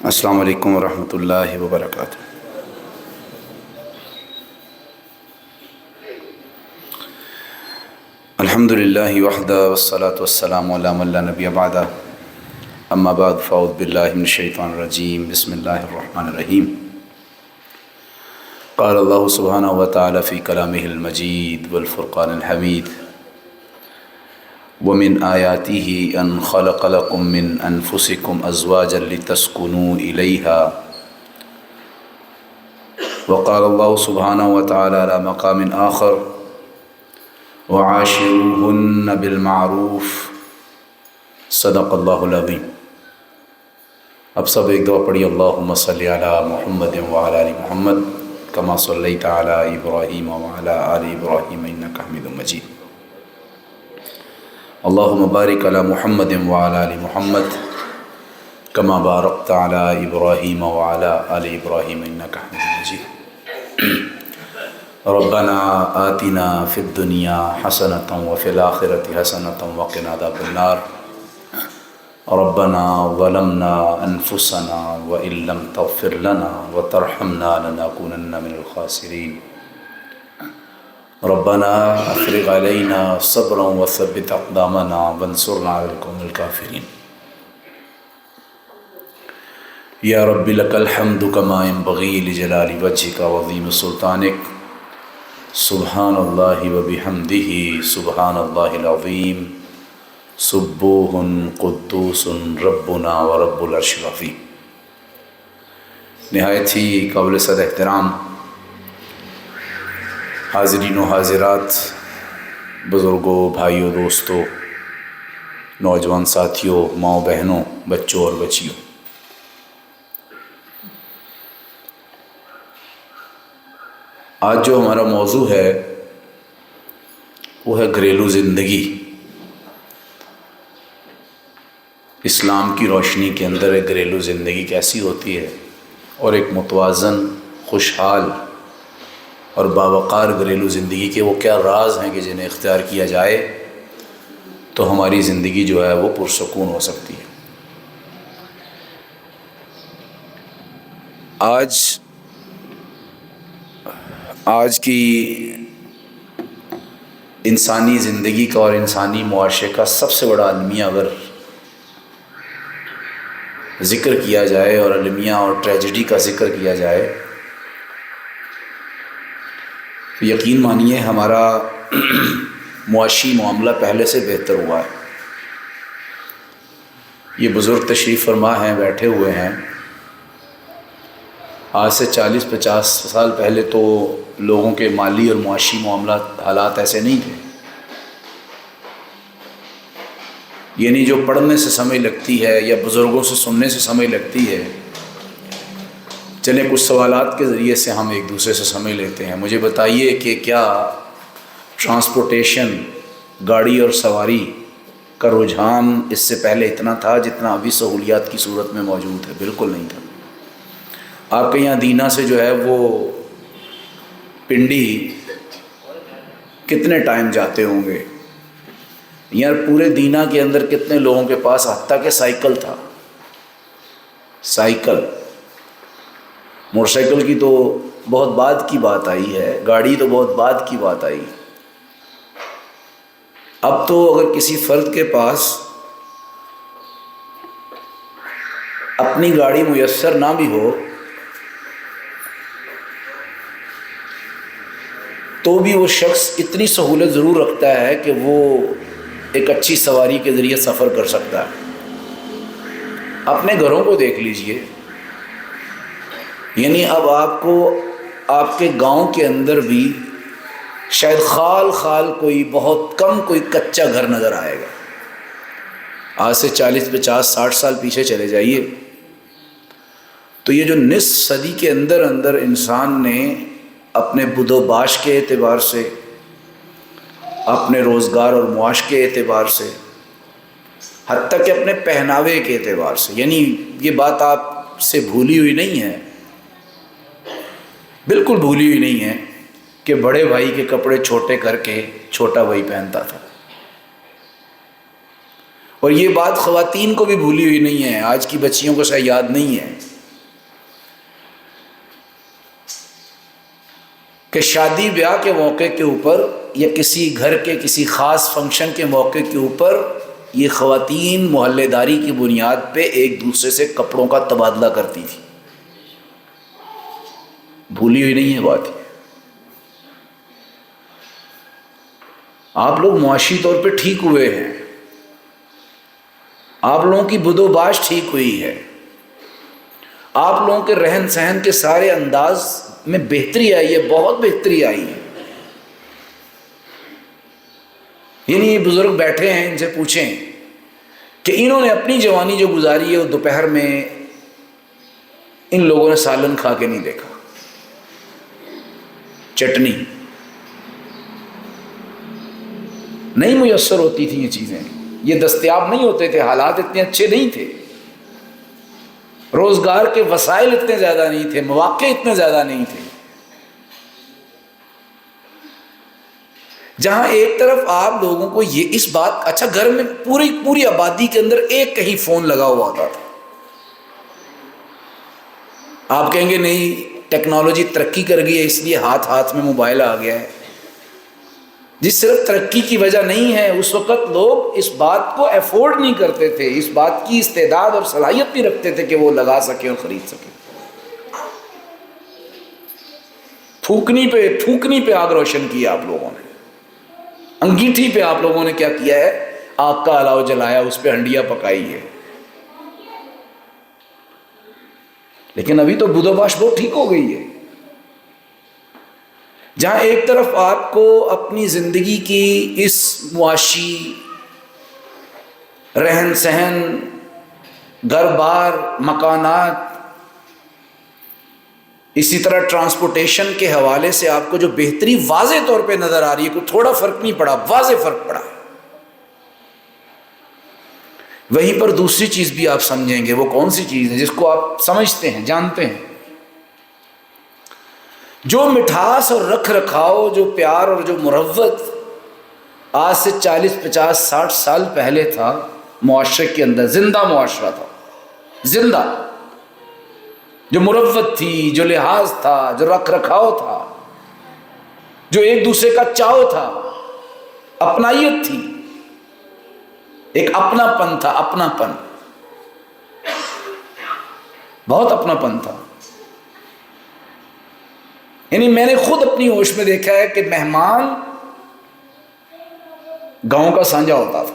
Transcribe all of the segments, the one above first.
السلام علیکم ورحمۃ اللہ وبرکاتہ۔ الحمد للہ وحدہ والصلاة والسلام علی من لا نبی بعدہ، اما بعد فاعوذ باللہ من الشیطان الرجیم، بسم اللہ الرحمن الرحیم۔ قال اللہ سبحانہ وتعالی فی کلامہ المجید والفرقان الحمید، ومن آیاتہ ان خلق لکم من انفسکم ازواجا لتسکنوا الیہا، وقال اللہ سبحانہ وتعالی علی مقام آخر وعاشروہن بالمعروف، صدق اللہ العظیم۔ اب سب ایک دعا پڑھی، اللہم صلی علی محمد وعلی آل محمد کما صلیت علی ابراہیم وعلی آل ابراہیم انک حمید مجید۔ اللہم بارک علی محمد وعلی آل محمد کما بارکت علی ابراہیم وعلی آل ابراہیم انک حمید مجید۔ ربنا آتنا فی الدنیا حسنۃ وفی الآخرۃ حسنۃ وقنا عذاب النار۔ ربنا ظلمنا انفسنا وإن لم تغفر لنا وترحمنا لنكونن من الخاسرین۔ ربنا افرغ علینا صبرا وثبت اقدامنا وانصرنا علی القوم الکافرین۔ یا رب لک الحمد کما ينبغی لجلال وجهک وعظیم سلطانک، سبحان اللہ وبحمدہ سبحان اللہ العظیم، سبوح قدوس ربنا ورب العرش العظیم۔ نہایت ہی قابل صد احترام حاضرین و حاضرات، بزرگوں، بھائیوں، دوستوں، نوجوان ساتھیوں، ماؤں بہنوں، بچوں اور بچیوں، آج جو ہمارا موضوع ہے وہ ہے گھریلو زندگی۔ اسلام کی روشنی کے اندر ایک گھریلو زندگی کیسی ہوتی ہے، اور ایک متوازن، خوشحال اور باوقار گھریلو زندگی کے وہ کیا راز ہیں کہ جنہیں اختیار کیا جائے تو ہماری زندگی جو ہے وہ پرسکون ہو سکتی ہے۔ آج کی انسانی زندگی کا اور انسانی معاشرے کا سب سے بڑا المیہ اگر ذکر کیا جائے، اور المیہ اور ٹریجڈی کا ذکر کیا جائے، تو یقین مانیے ہمارا معاشی معاملہ پہلے سے بہتر ہوا ہے۔ یہ بزرگ تشریف فرما ہیں، بیٹھے ہوئے ہیں۔ آج سے 40-50 سال پہلے تو لوگوں کے مالی اور معاشی معاملات حالات ایسے نہیں تھے، یعنی جو پڑھنے سے سمجھ لگتی ہے یا بزرگوں سے سننے سے سمجھ لگتی ہے، چلیں کچھ سوالات کے ذریعے سے ہم ایک دوسرے سے سمجھ لیتے ہیں۔ مجھے بتائیے کہ کیا ٹرانسپورٹیشن، گاڑی اور سواری کا رجحان اس سے پہلے اتنا تھا جتنا ابھی سہولیات کی صورت میں موجود ہے؟ بالکل نہیں تھا۔ آپ کے یہاں دینا سے جو ہے وہ پنڈی کتنے ٹائم جاتے ہوں گے؟ یار پورے دینا کے اندر کتنے لوگوں کے پاس حتیٰ کہ سائیکل تھا؟ سائیکل، موٹر سائیکل کی تو بہت بعد کی بات آئی ہے، گاڑی تو بہت بعد کی بات آئی۔ اب تو اگر کسی فرد کے پاس اپنی گاڑی میسر نہ بھی ہو تو بھی وہ شخص اتنی سہولت ضرور رکھتا ہے کہ وہ ایک اچھی سواری کے ذریعے سفر کر سکتا ہے۔ اپنے گھروں کو دیکھ لیجئے، یعنی اب آپ کو آپ کے گاؤں کے اندر بھی شاید خال کوئی بہت کم کوئی کچا گھر نظر آئے گا۔ آج سے 40-50-60 سال پیچھے چلے جائیے تو یہ جو نصف صدی کے اندر انسان نے اپنے بود و باش کے اعتبار سے، اپنے روزگار اور معاش کے اعتبار سے، حتیٰ کہ اپنے پہناوے کے اعتبار سے، یعنی یہ بات آپ سے بھولی ہوئی نہیں ہے، بالکل بھولی ہوئی نہیں ہے کہ بڑے بھائی کے کپڑے چھوٹے کر کے چھوٹا بھائی پہنتا تھا۔ اور یہ بات خواتین کو بھی بھولی ہوئی نہیں ہے، آج کی بچیوں کو شاید یاد نہیں ہے کہ شادی بیاہ کے موقع کے اوپر یا کسی گھر کے کسی خاص فنکشن کے موقع کے اوپر یہ خواتین محلے داری کی بنیاد پہ ایک دوسرے سے کپڑوں کا تبادلہ کرتی تھی. بھولی ہوئی نہیں ہے بات. آپ لوگ معاشی طور پہ ٹھیک ہوئے ہیں, آپ لوگوں کی بد و باش ٹھیک ہوئی ہے, آپ لوگوں کے رہن سہن کے سارے انداز میں بہتری آئی ہے, بہت بہتری آئی ہے. یعنی یہ بزرگ بیٹھے ہیں, ان سے پوچھیں کہ انہوں نے اپنی جوانی جو گزاری ہے وہ دوپہر میں ان لوگوں نے سالن کھا کے نہیں دیکھا, چٹنی نہیں میسر ہوتی تھی, یہ چیزیں یہ دستیاب نہیں ہوتے تھے, حالات اتنے اچھے نہیں تھے, روزگار کے وسائل اتنے زیادہ نہیں تھے, مواقع اتنے زیادہ نہیں تھے. جہاں ایک طرف آپ لوگوں کو یہ اس بات, اچھا گھر میں پوری آبادی کے اندر ایک کہیں فون لگا ہوا ہوتا تھا. آپ کہیں گے نہیں ٹیکنالوجی ترقی کر گئی ہے اس لیے ہاتھ میں موبائل آ گیا ہے. جس صرف ترقی کی وجہ نہیں ہے, اس وقت لوگ اس بات کو افورڈ نہیں کرتے تھے, اس بات کی استعداد اور صلاحیت نہیں رکھتے تھے کہ وہ لگا سکیں اور خرید سکیں. تھوکنی پہ آگ روشن کی آپ لوگوں نے, انگیٹھی پہ آپ لوگوں نے کیا کیا ہے, آگ کا الاؤ جلایا, اس پہ ہنڈیاں پکائی ہے. لیکن ابھی تو بدوباش بہت ٹھیک ہو گئی ہے. جہاں ایک طرف آپ کو اپنی زندگی کی اس معاشی رہن سہن, گھر بار, مکانات, اسی طرح ٹرانسپورٹیشن کے حوالے سے آپ کو جو بہتری واضح طور پہ نظر آ رہی ہے, کوئی تھوڑا فرق نہیں پڑا, واضح فرق پڑا. وہیں پر دوسری چیز بھی آپ سمجھیں گے, وہ کون سی چیز ہے جس کو آپ سمجھتے ہیں, جانتے ہیں. جو مٹھاس اور رکھ رکھاؤ, جو پیار اور جو مروت آج سے 40, 50, 60 سال پہلے تھا معاشرے کے اندر, زندہ معاشرہ تھا, زندہ, جو مروت تھی, جو لحاظ تھا, جو رکھ رکھاؤ تھا, جو ایک دوسرے کا چاؤ تھا, اپنائیت تھی, ایک اپنا پن تھا, اپنا پن, بہت اپنا پن تھا. یعنی میں نے خود اپنی ہوش میں دیکھا ہے کہ مہمان گاؤں کا سانجا ہوتا تھا.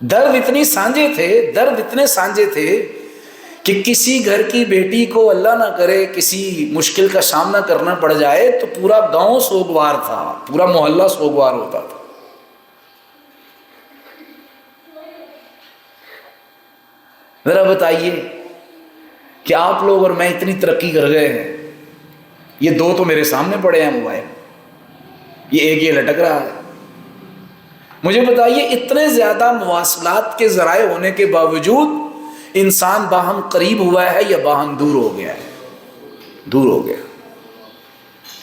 درد اتنے سانجے تھے کہ کسی گھر کی بیٹی کو اللہ نہ کرے کسی مشکل کا سامنا کرنا پڑ جائے تو پورا گاؤں سوگوار تھا, پورا محلہ سوگوار ہوتا تھا. ذرا بتائیے کہ آپ لوگ اور میں اتنی ترقی کر گئے ہیں, یہ دو تو میرے سامنے پڑے ہیں موبائل, یہ ایک یہ لٹک رہا ہے. مجھے بتائیے اتنے زیادہ مواصلات کے ذرائع ہونے کے باوجود انسان باہم قریب ہوا ہے یا باہم دور ہو گیا ہے؟ دور ہو گیا.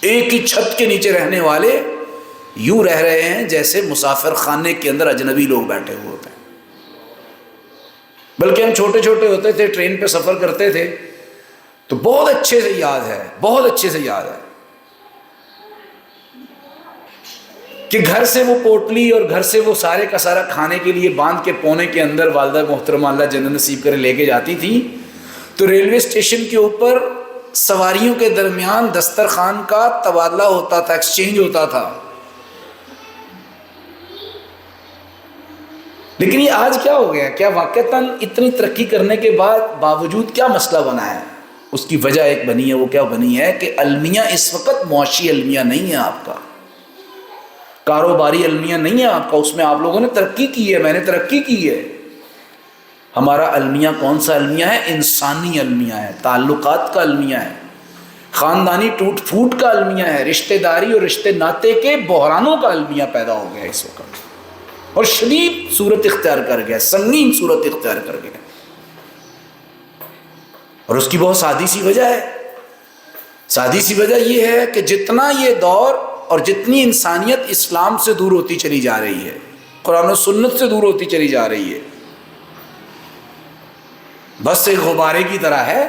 ایک ہی چھت کے نیچے رہنے والے یوں رہ رہے ہیں جیسے مسافر خانے کے اندر اجنبی لوگ بیٹھے ہوئے ہوتے ہیں. بلکہ ہم چھوٹے چھوٹے ہوتے تھے, ٹرین پہ سفر کرتے تھے تو بہت اچھے سے یاد ہے کہ گھر سے وہ پوٹلی اور گھر سے وہ سارے کا سارا کھانے کے لیے باندھ کے پونے کے اندر والدہ محترمہ اللہ جنت نصیب کرے لے کے جاتی تھی. تو ریلوے اسٹیشن کے اوپر سواریوں کے درمیان دسترخوان کا تبادلہ ہوتا تھا, ایکسچینج ہوتا تھا. لیکن یہ آج کیا ہو گیا؟ کیا واقعتاً اتنی ترقی کرنے کے باوجود کیا مسئلہ بنا ہے؟ اس کی وجہ ایک بنی ہے. وہ کیا بنی ہے کہ المیہ اس وقت معاشی المیہ نہیں ہے آپ کا, کاروباری المیہ نہیں ہے آپ کا. اس میں آپ لوگوں نے ترقی کی ہے, میں نے ترقی کی ہے. ہمارا المیہ کون سا المیہ ہے؟ انسانی المیہ ہے, تعلقات کا المیہ ہے, خاندانی ٹوٹ پھوٹ کا المیہ ہے, رشتہ داری اور رشتے ناطے کے بحرانوں کا المیہ پیدا ہو گیا اس وقت, اور شدید صورت اختیار کر گیا, سنگین صورت اختیار کر گیا. اور اس کی بہت سادی سی وجہ ہے. سادی سی وجہ یہ ہے کہ جتنا یہ دور اور جتنی انسانیت اسلام سے دور ہوتی چلی جا رہی ہے, قرآن و سنت سے دور ہوتی چلی جا رہی ہے, بس ایک غبارے کی طرح ہے.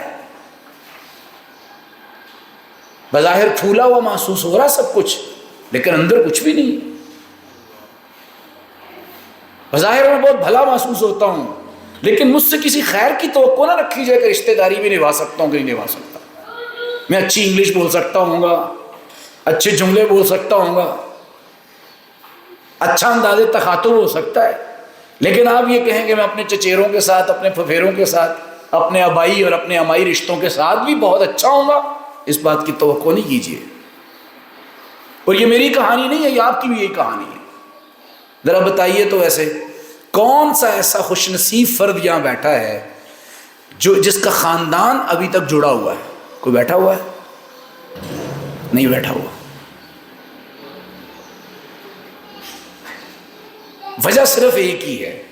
بظاہر پھولا ہوا محسوس ہو رہا سب کچھ، لیکن اندر کچھ بھی نہیں. بظاہر میں بہت بھلا محسوس ہوتا ہوں، لیکن مجھ سے کسی خیر کی توقع نہ رکھی جائے کہ رشتہ داری بھی نبھا سکتا ہوں کہ نہیں نبھا سکتا. میں اچھی انگلش بول سکتا ہوں گا، اچھے جملے بول سکتا ہوں گا، اچھا انداز تخاطب ہو سکتا ہے، لیکن آپ یہ کہیں کہ میں اپنے چچیروں کے ساتھ، اپنے پھپھیروں کے ساتھ، اپنے آبائی اور اپنے امائی رشتوں کے ساتھ بھی بہت اچھا ہوں گا، اس بات کی توقع نہیں کیجیے. اور یہ میری کہانی نہیں ہے، یہ آپ کی بھی یہی کہانی ہے. ذرا بتائیے تو ویسے کون سا ایسا خوش نصیب فرد یہاں بیٹھا ہے جس کا خاندان ابھی تک جڑا ہوا ہے؟ کوئی بیٹھا ہوا ہے؟ نہیں بیٹھا ہوا. وجہ صرف ایک ہی ہے،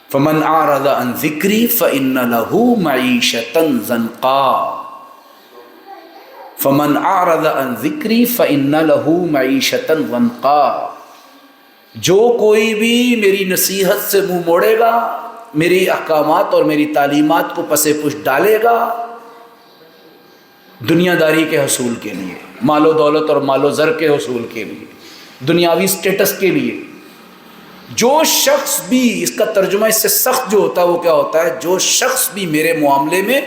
فَمَنْ أَعْرَضَ عَنْ ذِكْرِي فَإِنَّ لَهُ مَعِيشَةً ضَنْقًا. فَمَنْ أَعْرَضَ عَنْ ذِكْرِي فَإِنَّ لَهُ مَعِيشَةً ضَنْقًا. جو کوئی بھی میری نصیحت سے منہ موڑے گا، میری احکامات اور میری تعلیمات کو پس پش ڈالے گا دنیا داری کے حصول کے لیے، مال و دولت اور مال و زر کے حصول کے لیے، دنیاوی سٹیٹس کے لیے، جو شخص بھی، اس کا ترجمہ اس سے سخت جو ہوتا ہے وہ کیا ہوتا ہے، جو شخص بھی میرے معاملے میں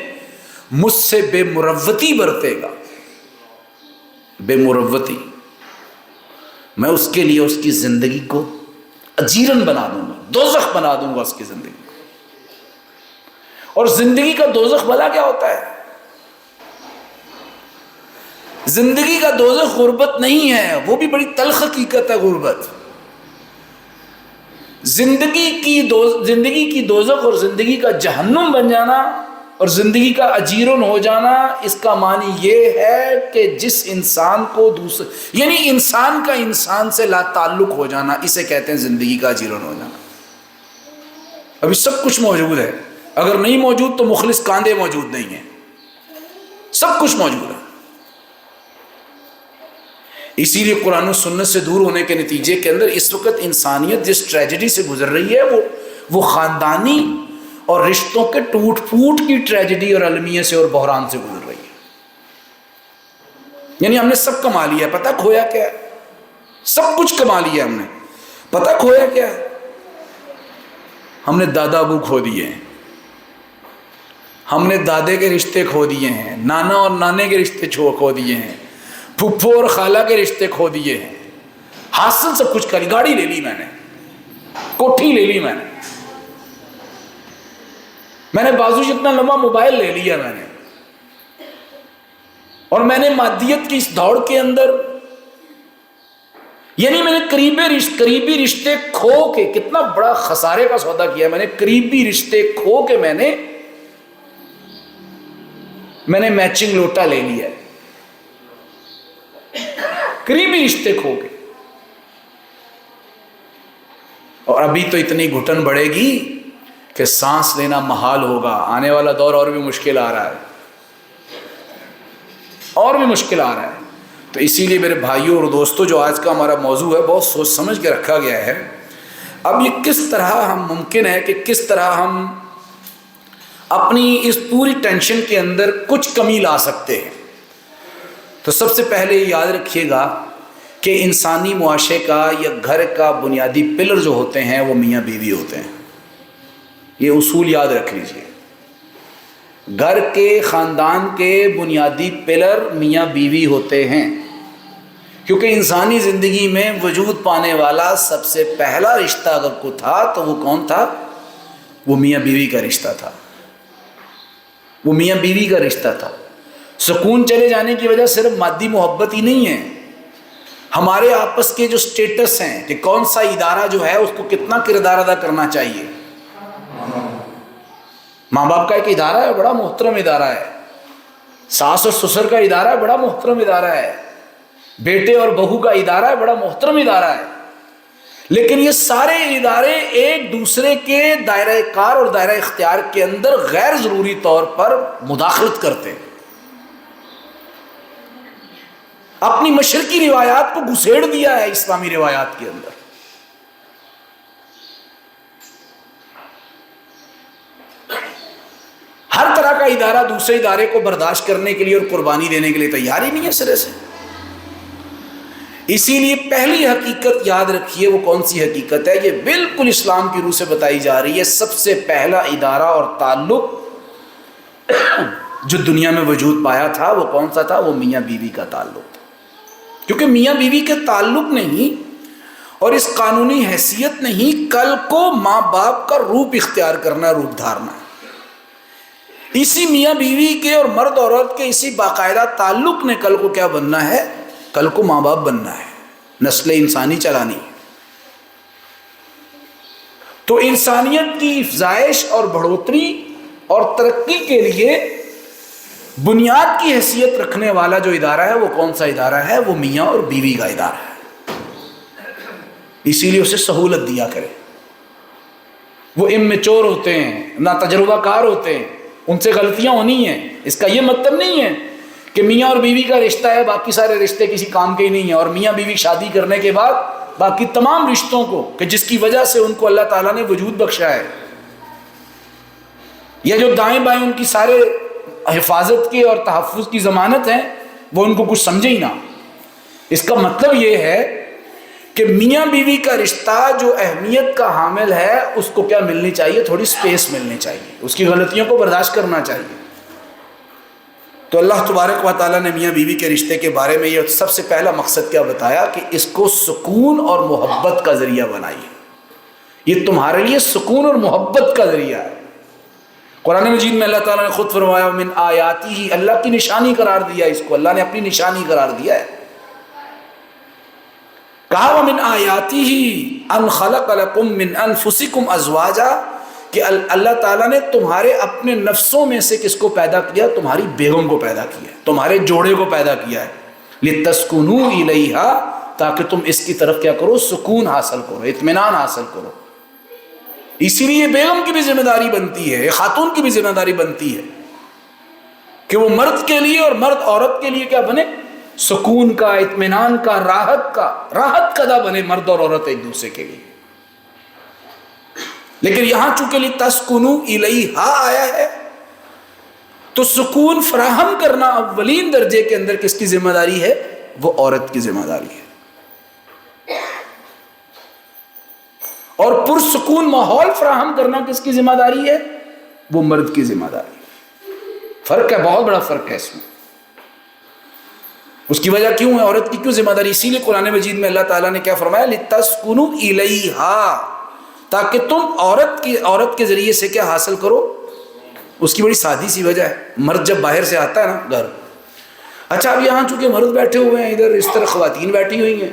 مجھ سے بے مروتی برتے گا، بے مروتی، میں اس کے لیے اس کی زندگی کو اجیرن بنا دوں گا، دوزخ بنا دوں گا اس کی زندگی کو. اور زندگی کا دوزخ بھلا کیا ہوتا ہے؟ زندگی کا دوزخ غربت نہیں ہے، وہ بھی بڑی تلخ حقیقت ہے غربت. زندگی کی دوزخ اور زندگی کا جہنم بن جانا اور زندگی کا اجیرن ہو جانا، اس کا معنی یہ ہے کہ جس انسان کو یعنی انسان کا انسان سے لا تعلق ہو جانا، اسے کہتے ہیں زندگی کا اجیرن ہو جانا. ابھی سب کچھ موجود ہے، اگر نہیں موجود تو مخلص کاندھے موجود نہیں ہیں، سب کچھ موجود ہے. اسی لیے قرآن و سنت سے دور ہونے کے نتیجے کے اندر اس وقت انسانیت جس ٹریجڈی سے گزر رہی ہے وہ خاندانی اور رشتوں کے ٹوٹ پھوٹ کی ٹریجڈی اور المیہ سے اور بحران سے گزر رہی ہے. یعنی ہم نے سب کما لیا، پتہ کھویا کیا ہے؟ سب کچھ کما لیا ہم نے، پتہ کھویا کیا ہے؟ ہم نے دادا ابو کھو دیے ہیں، ہم نے دادے کے رشتے کھو دیے ہیں، نانا اور نانے کے رشتے کھو دیے ہیں، پھپھو اور خالہ کے رشتے کھو دیے ہیں. حاصل سب کچھ کری، گاڑی لے لی میں نے، کوٹھی لے لی میں نے بازو جتنا لمبا موبائل لے لیا میں نے، اور میں نے مادیت کی اس دوڑ کے اندر، یعنی میں نے قریبی رشتے کھو کے، کتنا بڑا خسارے کا سودا کیا. میں نے قریبی رشتے کھو کے میں نے میچنگ لوٹا لے لیا، قریبی رشتے کھو کے. اور ابھی تو اتنی گھٹن بڑھے گی کہ سانس لینا محال ہوگا. آنے والا دور اور بھی مشکل آ رہا ہے، اور بھی مشکل آ رہا ہے. تو اسی لیے میرے بھائیوں اور دوستوں، جو آج کا ہمارا موضوع ہے بہت سوچ سمجھ کے رکھا گیا ہے. اب یہ کس طرح ہم ممکن ہے کہ کس طرح ہم اپنی اس پوری ٹینشن کے اندر کچھ کمی لا سکتے ہیں. تو سب سے پہلے یاد رکھیے گا کہ انسانی معاشرے کا یا گھر کا بنیادی پلر جو ہوتے ہیں وہ میاں بیوی ہوتے ہیں. یہ اصول یاد رکھ لیجئے. گھر کے، خاندان کے بنیادی پلر میاں بیوی ہوتے ہیں، کیونکہ انسانی زندگی میں وجود پانے والا سب سے پہلا رشتہ اگر کوئی تھا تو وہ کون تھا؟ وہ میاں بیوی کا رشتہ تھا. وہ میاں بیوی کا رشتہ تھا. سکون چلے جانے کی وجہ صرف مادی محبت ہی نہیں ہے، ہمارے آپس کے جو سٹیٹس ہیں کہ کون سا ادارہ جو ہے اس کو کتنا کردار ادا کرنا چاہیے. ماں باپ کا ایک ادارہ ہے، بڑا محترم ادارہ ہے. ساس اور سسر کا ادارہ ہے، بڑا محترم ادارہ ہے. بیٹے اور بہو کا ادارہ ہے، بڑا محترم ادارہ ہے. لیکن یہ سارے ادارے ایک دوسرے کے دائرہ کار اور دائرہ اختیار کے اندر غیر ضروری طور پر مداخلت کرتے ہیں، اپنی مشرقی روایات کو گھسیڑ دیا ہے اسلامی روایات کے اندر. ہر طرح کا ادارہ دوسرے ادارے کو برداشت کرنے کے لیے اور قربانی دینے کے لیے تیار ہی نہیں ہے سرے سے. اسی لیے پہلی حقیقت یاد رکھیے. وہ کون سی حقیقت ہے؟ یہ بالکل اسلام کی روح سے بتائی جا رہی ہے. سب سے پہلا ادارہ اور تعلق جو دنیا میں وجود پایا تھا وہ کون سا تھا؟ وہ میاں بیوی کا تعلق تھا. کیونکہ میاں بیوی کے تعلق نہیں اور اس قانونی حیثیت نہیں، کل کو ماں باپ کا روپ اختیار کرنا، روپ دھارنا. اسی میاں بیوی کے اور مرد عورت کے اسی باقاعدہ تعلق نے کل کو کیا بننا ہے؟ کل کو ماں باپ بننا ہے، نسل انسانی چلانی ہے. تو انسانیت کی افزائش اور بڑھوتری اور ترقی کے لیے بنیاد کی حیثیت رکھنے والا جو ادارہ ہے وہ کون سا ادارہ ہے؟ وہ میاں اور بیوی کا ادارہ ہے. اسی لیے اسے سہولت دیا کرے. وہ اممیچور ہوتے ہیں، نا تجربہ کار ہوتے ہیں، ان سے غلطیاں ہونی ہیں. اس کا یہ مطلب نہیں ہے کہ میاں اور بیوی کا رشتہ ہے باقی سارے رشتے کسی کام کے ہی نہیں ہیں، اور میاں بیوی شادی کرنے کے بعد باقی تمام رشتوں کو کہ جس کی وجہ سے ان کو اللہ تعالیٰ نے وجود بخشا ہے، یا جو دائیں بائیں ان کی سارے حفاظت کے اور تحفظ کی ضمانت ہیں، وہ ان کو کچھ سمجھے ہی نہ. اس کا مطلب یہ ہے کہ میاں بیوی کا رشتہ جو اہمیت کا حامل ہے اس کو کیا ملنی چاہیے؟ تھوڑی سپیس ملنی چاہیے، اس کی غلطیوں کو برداشت کرنا چاہیے. تو اللہ تبارک و تعالیٰ نے میاں بیوی کے رشتے کے بارے میں یہ سب سے پہلا مقصد کیا بتایا کہ اس کو سکون اور محبت کا ذریعہ بنائیے. یہ تمہارے لیے سکون اور محبت کا ذریعہ ہے. قرآن مجید میں اللہ تعالیٰ نے خود فرمایا من آیاتی، اللہ کی نشانی قرار دیا اس کو، اللہ نے اپنی نشانی قرار دیا ہے. کہا ومن آیاتی ان خلق لکم من انفسکم ازواجا، کہ اللہ تعالیٰ نے تمہارے اپنے نفسوں میں سے کس کو پیدا کیا؟ تمہاری بیگم کو پیدا کیا ہے، تمہارے جوڑے کو پیدا کیا ہے. لتسکنوا الیہا، تاکہ تم اس کی طرف کیا کرو؟ سکون حاصل کرو، اطمینان حاصل کرو. اسی لیے بیگم کی بھی ذمہ داری بنتی ہے، خاتون کی بھی ذمہ داری بنتی ہے کہ وہ مرد کے لیے اور مرد عورت کے لیے کیا بنے؟ سکون کا، اطمینان کا، راحت کا بنے مرد اور عورت ایک دوسرے کے لیے. لیکن یہاں چونکہ لتسکنوا الیہا آیا ہے تو سکون فراہم کرنا اولین درجے کے اندر کس کی ذمہ داری ہے؟ وہ عورت کی ذمہ داری ہے. اور پرسکون ماحول فراہم کرنا کس کی ذمہ داری ہے؟ وہ مرد کی ذمہ داری. فرق ہے، بہت بڑا فرق ہے اس میں. اس کی وجہ کیوں ہے؟ عورت کی کیوں ذمہ داری؟ اسی لیے قرآن مجید میں اللہ تعالیٰ نے کیا فرمایا؟ لتسکنوا الیہا، تاکہ تم عورت کے ذریعے سے کیا حاصل کرو. اس کی بڑی سادی سی وجہ ہے. مرد جب باہر سے آتا ہے نا گھر، اچھا اب یہاں چونکہ مرد بیٹھے ہوئے ہیں، ادھر اس طرح خواتین بیٹھی ہوئی ہیں،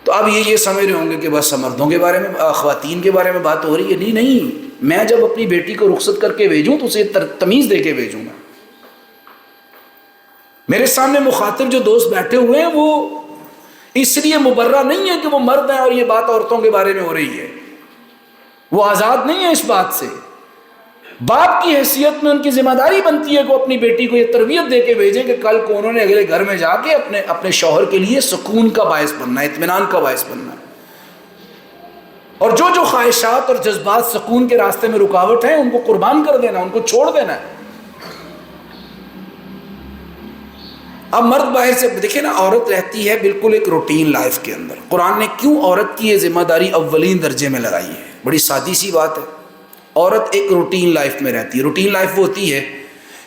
تو اب یہ سمجھ رہے ہوں گے کہ بس مردوں کے بارے میں، خواتین کے بارے میں بات ہو رہی ہے. نہیں، میں جب اپنی بیٹی کو رخصت کر کے بھیجوں تو اسے تمیز دے کے بھیجوں گا. میرے سامنے مخاطب جو دوست بیٹھے ہوئے ہیں وہ اس لیے مبرہ نہیں ہے کہ وہ مرد ہیں اور یہ بات عورتوں کے بارے میں ہو رہی ہے، وہ آزاد نہیں ہے اس بات سے. باپ کی حیثیت میں ان کی ذمہ داری بنتی ہے کہ وہ اپنی بیٹی کو یہ تربیت دے کے بھیجیں کہ کل کو انہوں نے اگلے گھر میں جا کے اپنے شوہر کے لیے سکون کا باعث بننا ہے، اطمینان کا باعث بننا ہے. اور جو خواہشات اور جذبات سکون کے راستے میں رکاوٹ ہیں ان کو قربان کر دینا، ان کو چھوڑ دینا ہے. اب مرد باہر سے دیکھیں نا، عورت رہتی ہے بالکل ایک روٹین لائف کے اندر. قرآن نے کیوں عورت کی یہ ذمہ داری اولین درجے میں لگائی ہے؟ بڑی سادی سی بات ہے. عورت ایک روٹین لائف میں رہتی ہے. روٹین لائف وہ ہوتی ہے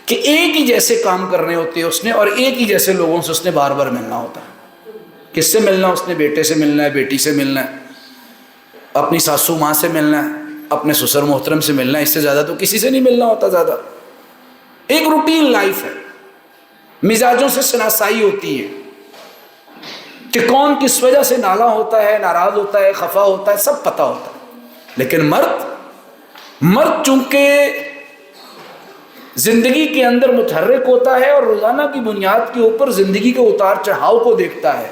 کہ ایک ہی جیسے کام کرنے ہوتے ہیں اس نے، اور ایک ہی جیسے لوگوں سے اس نے بار بار ملنا ہوتا ہے. کس سے ملنا؟ اس نے بیٹے سے ملنا ہے، بیٹی سے ملنا ہے، اپنی ساسو ماں سے ملنا ہے، اپنے سسر محترم سے ملنا ہے. اس سے زیادہ تو کسی سے نہیں ملنا ہوتا زیادہ. ایک روٹین لائف ہے. مزاجوں سے شناسائی ہوتی ہے کہ کون کس وجہ سے نالاں ہوتا ہے، ناراض ہوتا ہے، خفا ہوتا ہے، سب پتہ ہوتا ہے. لیکن مرد چونکہ زندگی کے اندر متحرک ہوتا ہے اور روزانہ کی بنیاد کے اوپر زندگی کے اتار چڑھاؤ کو دیکھتا ہے،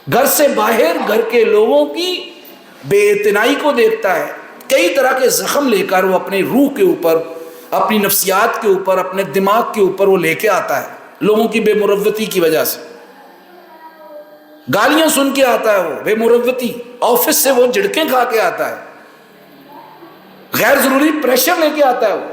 گھر سے باہر گھر کے لوگوں کی بے اعتنائی کو دیکھتا ہے، کئی طرح کے زخم لے کر وہ اپنی روح کے اوپر، اپنی نفسیات کے اوپر، اپنے دماغ کے اوپر وہ لے کے آتا ہے. لوگوں کی بے مروتی کی وجہ سے گالیاں سن کے آتا ہے، وہ بے مروتی، آفس سے وہ جھڑکیں کھا کے آتا ہے، غیر ضروری پریشر لے کے آتا ہے وہ.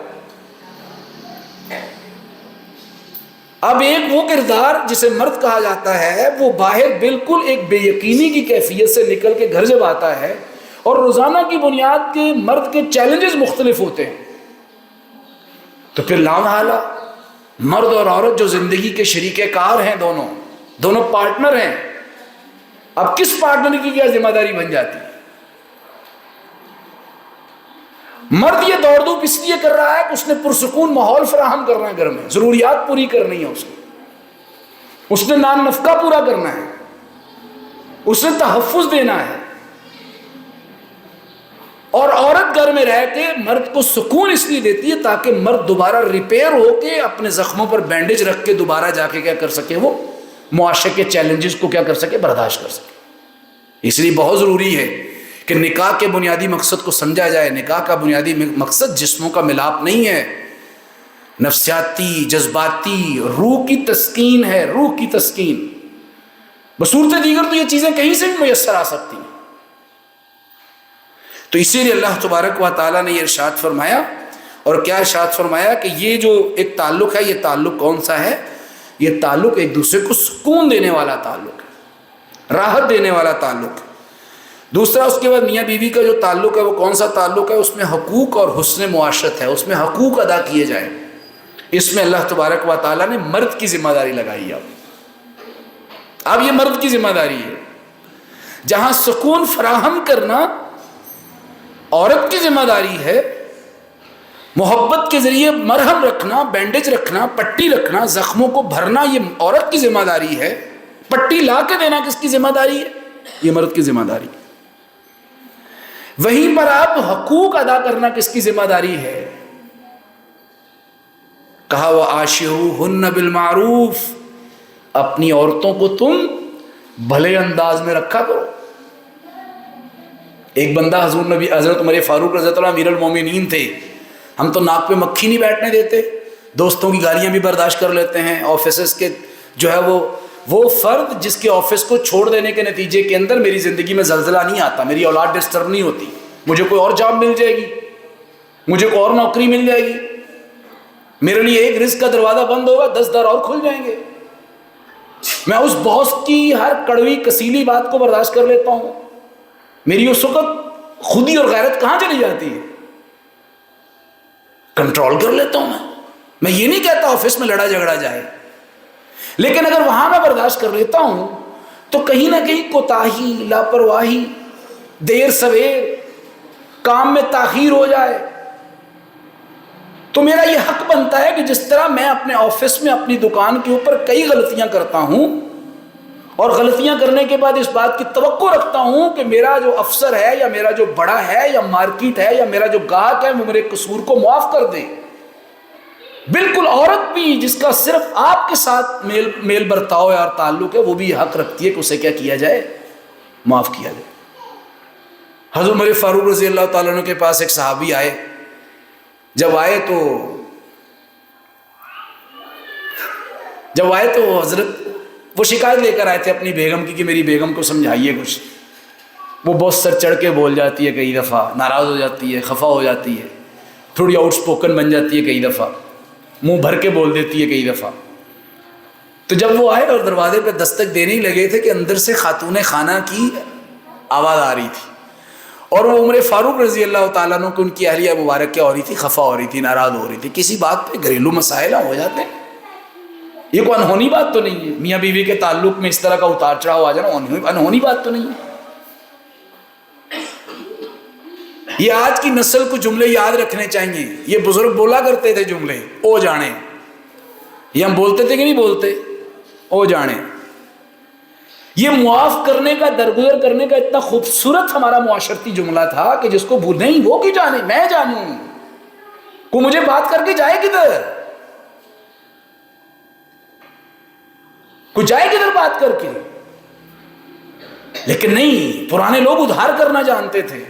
اب ایک وہ کردار جسے مرد کہا جاتا ہے وہ باہر بالکل ایک بے یقینی کی کیفیت سے نکل کے گھر جب آتا ہے اور روزانہ کی بنیاد کے مرد کے چیلنجز مختلف ہوتے ہیں، تو پھر لامحالہ مرد اور عورت جو زندگی کے شریک کار ہیں، دونوں پارٹنر ہیں، اب کس پارٹنر کی کیا ذمہ داری بن جاتی ہے؟ مرد یہ دوڑ دھوپ اس لیے کر رہا ہے کہ اس نے پرسکون ماحول فراہم کرنا ہے، گھر میں ضروریات پوری کرنی ہے، اس نے نان نفقہ پورا کرنا ہے، اس نے تحفظ دینا ہے، اور عورت گھر میں رہ کے مرد کو سکون اس لیے دیتی ہے تاکہ مرد دوبارہ ریپیئر ہو کے اپنے زخموں پر بینڈیج رکھ کے دوبارہ جا کے کیا کر سکے، وہ معاشرے کے چیلنجز کو کیا کر سکے، برداشت کر سکے۔ اس لیے بہت ضروری ہے کہ نکاح کے بنیادی مقصد کو سمجھا جائے۔ نکاح کا بنیادی مقصد جسموں کا ملاپ نہیں ہے، نفسیاتی، جذباتی، روح کی تسکین ہے، روح کی تسکین۔ بصورت دیگر تو یہ چیزیں کہیں سے بھی میسر آ سکتی ہیں۔ تو اسی لیے اللہ تبارک و تعالیٰ نے یہ ارشاد فرمایا، اور کیا ارشاد فرمایا کہ یہ جو ایک تعلق ہے، یہ تعلق کون سا ہے؟ یہ تعلق ایک دوسرے کو سکون دینے والا تعلق ہے، راحت دینے والا تعلق ہے۔ دوسرا اس کے بعد میاں بیوی کا جو تعلق ہے وہ کون سا تعلق ہے؟ اس میں حقوق اور حسن معاشرت ہے، اس میں حقوق ادا کیے جائیں۔ اس میں اللہ تبارک و تعالیٰ نے مرد کی ذمہ داری لگائی ہے۔ اب یہ مرد کی ذمہ داری ہے، جہاں سکون فراہم کرنا عورت کی ذمہ داری ہے، محبت کے ذریعے مرہم رکھنا، بینڈیج رکھنا، پٹی رکھنا، زخموں کو بھرنا، یہ عورت کی ذمہ داری ہے۔ پٹی لا کے دینا کس کی ذمہ داری ہے؟ یہ مرد کی ذمہ داری ہے۔ وہیں پر آپ حقوق ادا کرنا کس کی ذمہ داری ہے؟ کہا وَعَاشِرُوهُنَّ بِالْمَعْرُوفِ، اپنی عورتوں کو تم بھلے انداز میں رکھا کرو۔ ایک بندہ حضرت عمر فاروق رضی اللہ عنہ امیر المومنین تھے، ہم تو ناک پہ مکھی نہیں بیٹھنے دیتے، دوستوں کی گالیاں بھی برداشت کر لیتے ہیں، آفیسز کے جو ہے وہ فرد جس کے آفس کو چھوڑ دینے کے نتیجے کے اندر میری زندگی میں زلزلہ نہیں آتا، میری اولاد ڈسٹرب نہیں ہوتی، مجھے کوئی اور جاب مل جائے گی، مجھے کوئی اور نوکری مل جائے گی، میرے لیے ایک رزق کا دروازہ بند ہوگا، 10 در اور کھل جائیں گے۔ میں اس باس کی ہر کڑوی کسیلی بات کو برداشت کر لیتا ہوں، میری اس وقت خودی اور غیرت کہاں چلی جاتی ہے، کنٹرول کر لیتا ہوں۔ میں یہ نہیں کہتا آفس میں لڑا جھگڑا جائے، لیکن اگر وہاں میں برداشت کر لیتا ہوں تو کہیں نہ کہیں کوتاہی، لاپرواہی، دیر سویر، کام میں تاخیر ہو جائے تو میرا یہ حق بنتا ہے کہ جس طرح میں اپنے آفس میں اپنی دکان کے اوپر کئی غلطیاں کرتا ہوں اور غلطیاں کرنے کے بعد اس بات کی توقع رکھتا ہوں کہ میرا جو افسر ہے یا میرا جو بڑا ہے یا مارکیٹ ہے یا میرا جو گاہک ہے وہ میرے قصور کو معاف کر دے، بالکل عورت بھی جس کا صرف آپ کے ساتھ میل برتاؤ اور تعلق ہے وہ بھی حق رکھتی ہے کہ اسے کیا کیا جائے، معاف کیا جائے۔ حضرت عمر فاروق رضی اللہ تعالیٰ عنہ کے پاس ایک صحابی آئے، جب آئے تو حضرت وہ شکایت لے کر آئے تھے اپنی بیگم کی کہ میری بیگم کو سمجھائیے کچھ، وہ بہت سر چڑھ کے بول جاتی ہے، کئی دفعہ ناراض ہو جاتی ہے، خفا ہو جاتی ہے، تھوڑی آؤٹ سپوکن بن جاتی ہے، کئی دفعہ منہ بھر کے بول دیتی ہے، کئی دفعہ۔ تو جب وہ آئے اور دروازے پہ دستک دینے ہی لگے تھے کہ اندر سے خاتون خانہ کی آواز آ رہی تھی، اور وہ عمر فاروق رضی اللہ تعالیٰ عنہ کو ان کی اہلیہ مبارک کیا ہو رہی تھی، خفا ہو رہی تھی، ناراض ہو رہی تھی، کسی بات پہ گھریلو مسائل ہو جاتے ہیں، یہ کوئی انہونی بات تو نہیں ہے، میاں بیوی کے تعلق میں اس طرح کا اتار چڑھاؤ آ جانا انہونی بات تو نہیں ہے۔ یہ آج کی نسل کو جملے یاد رکھنے چاہیے، یہ بزرگ بولا کرتے تھے جملے، او جانے، یہ ہم بولتے تھے کہ نہیں بولتے، او جانے۔ یہ معاف کرنے کا، درگزر کرنے کا اتنا خوبصورت ہمارا معاشرتی جملہ تھا کہ جس کو بھول نہیں، وہ کی جانے، میں جانوں، کو مجھے بات کر کے جائے کدھر، کو جائے کدھر بات کر کے، لیکن نہیں، پرانے لوگ ادھار کرنا جانتے تھے،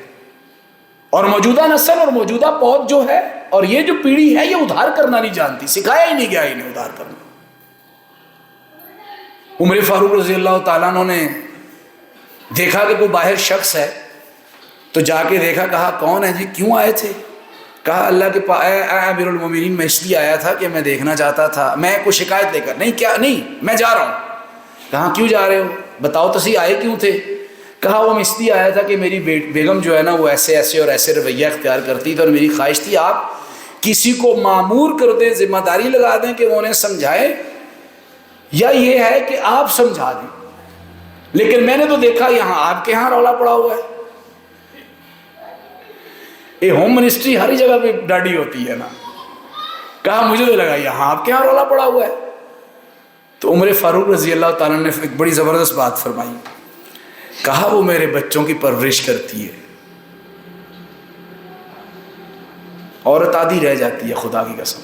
اور موجودہ نسل اور موجودہ پود جو ہے اور یہ جو پیڑھی ہے یہ ادھار کرنا نہیں جانتی، سکھایا ہی نہیں گیا انہیں ادھار کرنا۔ عمر فاروق رضی اللہ تعالیٰ عنہ نے دیکھا کہ کوئی باہر شخص ہے، تو جا کے دیکھا، کہا کون ہے جی، کیوں آئے تھے؟ کہا اللہ کے اے امیر المومنین میں اس لیے آیا تھا کہ میں دیکھنا چاہتا تھا، میں کوئی شکایت لے کر نہیں، کیا نہیں میں جا رہا ہوں۔ کہا کیوں جا رہے ہو، بتاؤ تو صحیح، آئے کیوں تھے؟ کہا وہ میں اس لیے آیا تھا کہ میری بیگم جو ہے نا وہ ایسے ایسے اور ایسے رویہ اختیار کرتی تھی، اور میری خواہش تھی آپ کسی کو معمور کر دیں، ذمہ داری لگا دیں کہ وہ انہیں سمجھائے، یا یہ ہے کہ آپ سمجھا دیں، لیکن میں نے تو دیکھا یہاں آپ کے ہاں رولا پڑا ہوا ہے۔ یہ ہوم منسٹری ہر جگہ پہ ڈاڈی ہوتی ہے نا۔ کہا مجھے تو لگا یہاں آپ کے ہاں رولا پڑا ہوا ہے۔ تو عمر فاروق رضی اللہ تعالیٰ نے ایک بڑی زبردست بات فرمائی، کہا وہ میرے بچوں کی پرورش کرتی ہے، عورت آدھی رہ جاتی ہے، خدا کی قسم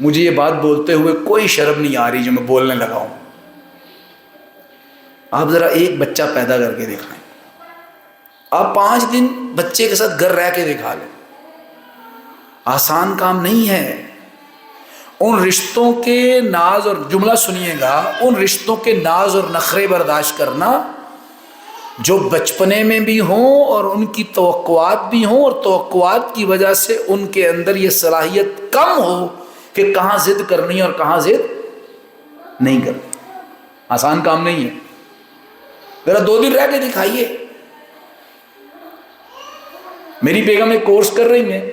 مجھے یہ بات بولتے ہوئے کوئی شرم نہیں آ رہی جو میں بولنے لگا ہوں۔ آپ ذرا ایک بچہ پیدا کر کے دکھائیں، آپ 5 دن بچے کے ساتھ گھر رہ کے دکھا لیں، آسان کام نہیں ہے۔ ان رشتوں کے ناز، اور جملہ سنیے گا، ان رشتوں کے ناز اور نخرے برداشت کرنا جو بچپنے میں بھی ہوں اور ان کی توقعات بھی ہوں، اور توقعات کی وجہ سے ان کے اندر یہ صلاحیت کم ہو کہ کہاں ضد کرنی اور کہاں ضد نہیں کرنی، آسان کام نہیں ہے۔ ذرا 2 دن رہ کے دکھائیے۔ میری بیگم ایک کورس کر رہی ہیں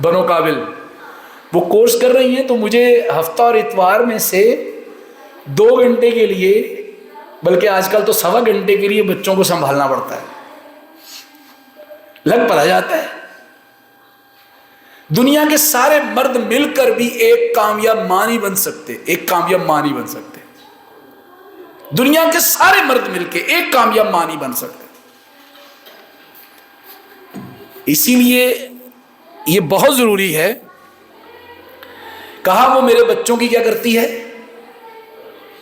بنو قابل، وہ کورس کر رہی ہیں، تو مجھے ہفتہ اور اتوار میں سے 2 گھنٹے کے لیے، بلکہ آج کل تو 1.25 گھنٹے کے لیے بچوں کو سنبھالنا پڑتا ہے، لگ پڑا جاتا ہے۔ دنیا کے سارے مرد مل کر بھی ایک کامیاب ماں نہیں بن سکتے، ایک کامیاب ماں نہیں بن سکتے، دنیا کے سارے مرد مل کے ایک کامیاب ماں نہیں بن سکتے۔ اسی لیے یہ بہت ضروری ہے۔ کہا وہ میرے بچوں کی کیا کرتی ہے،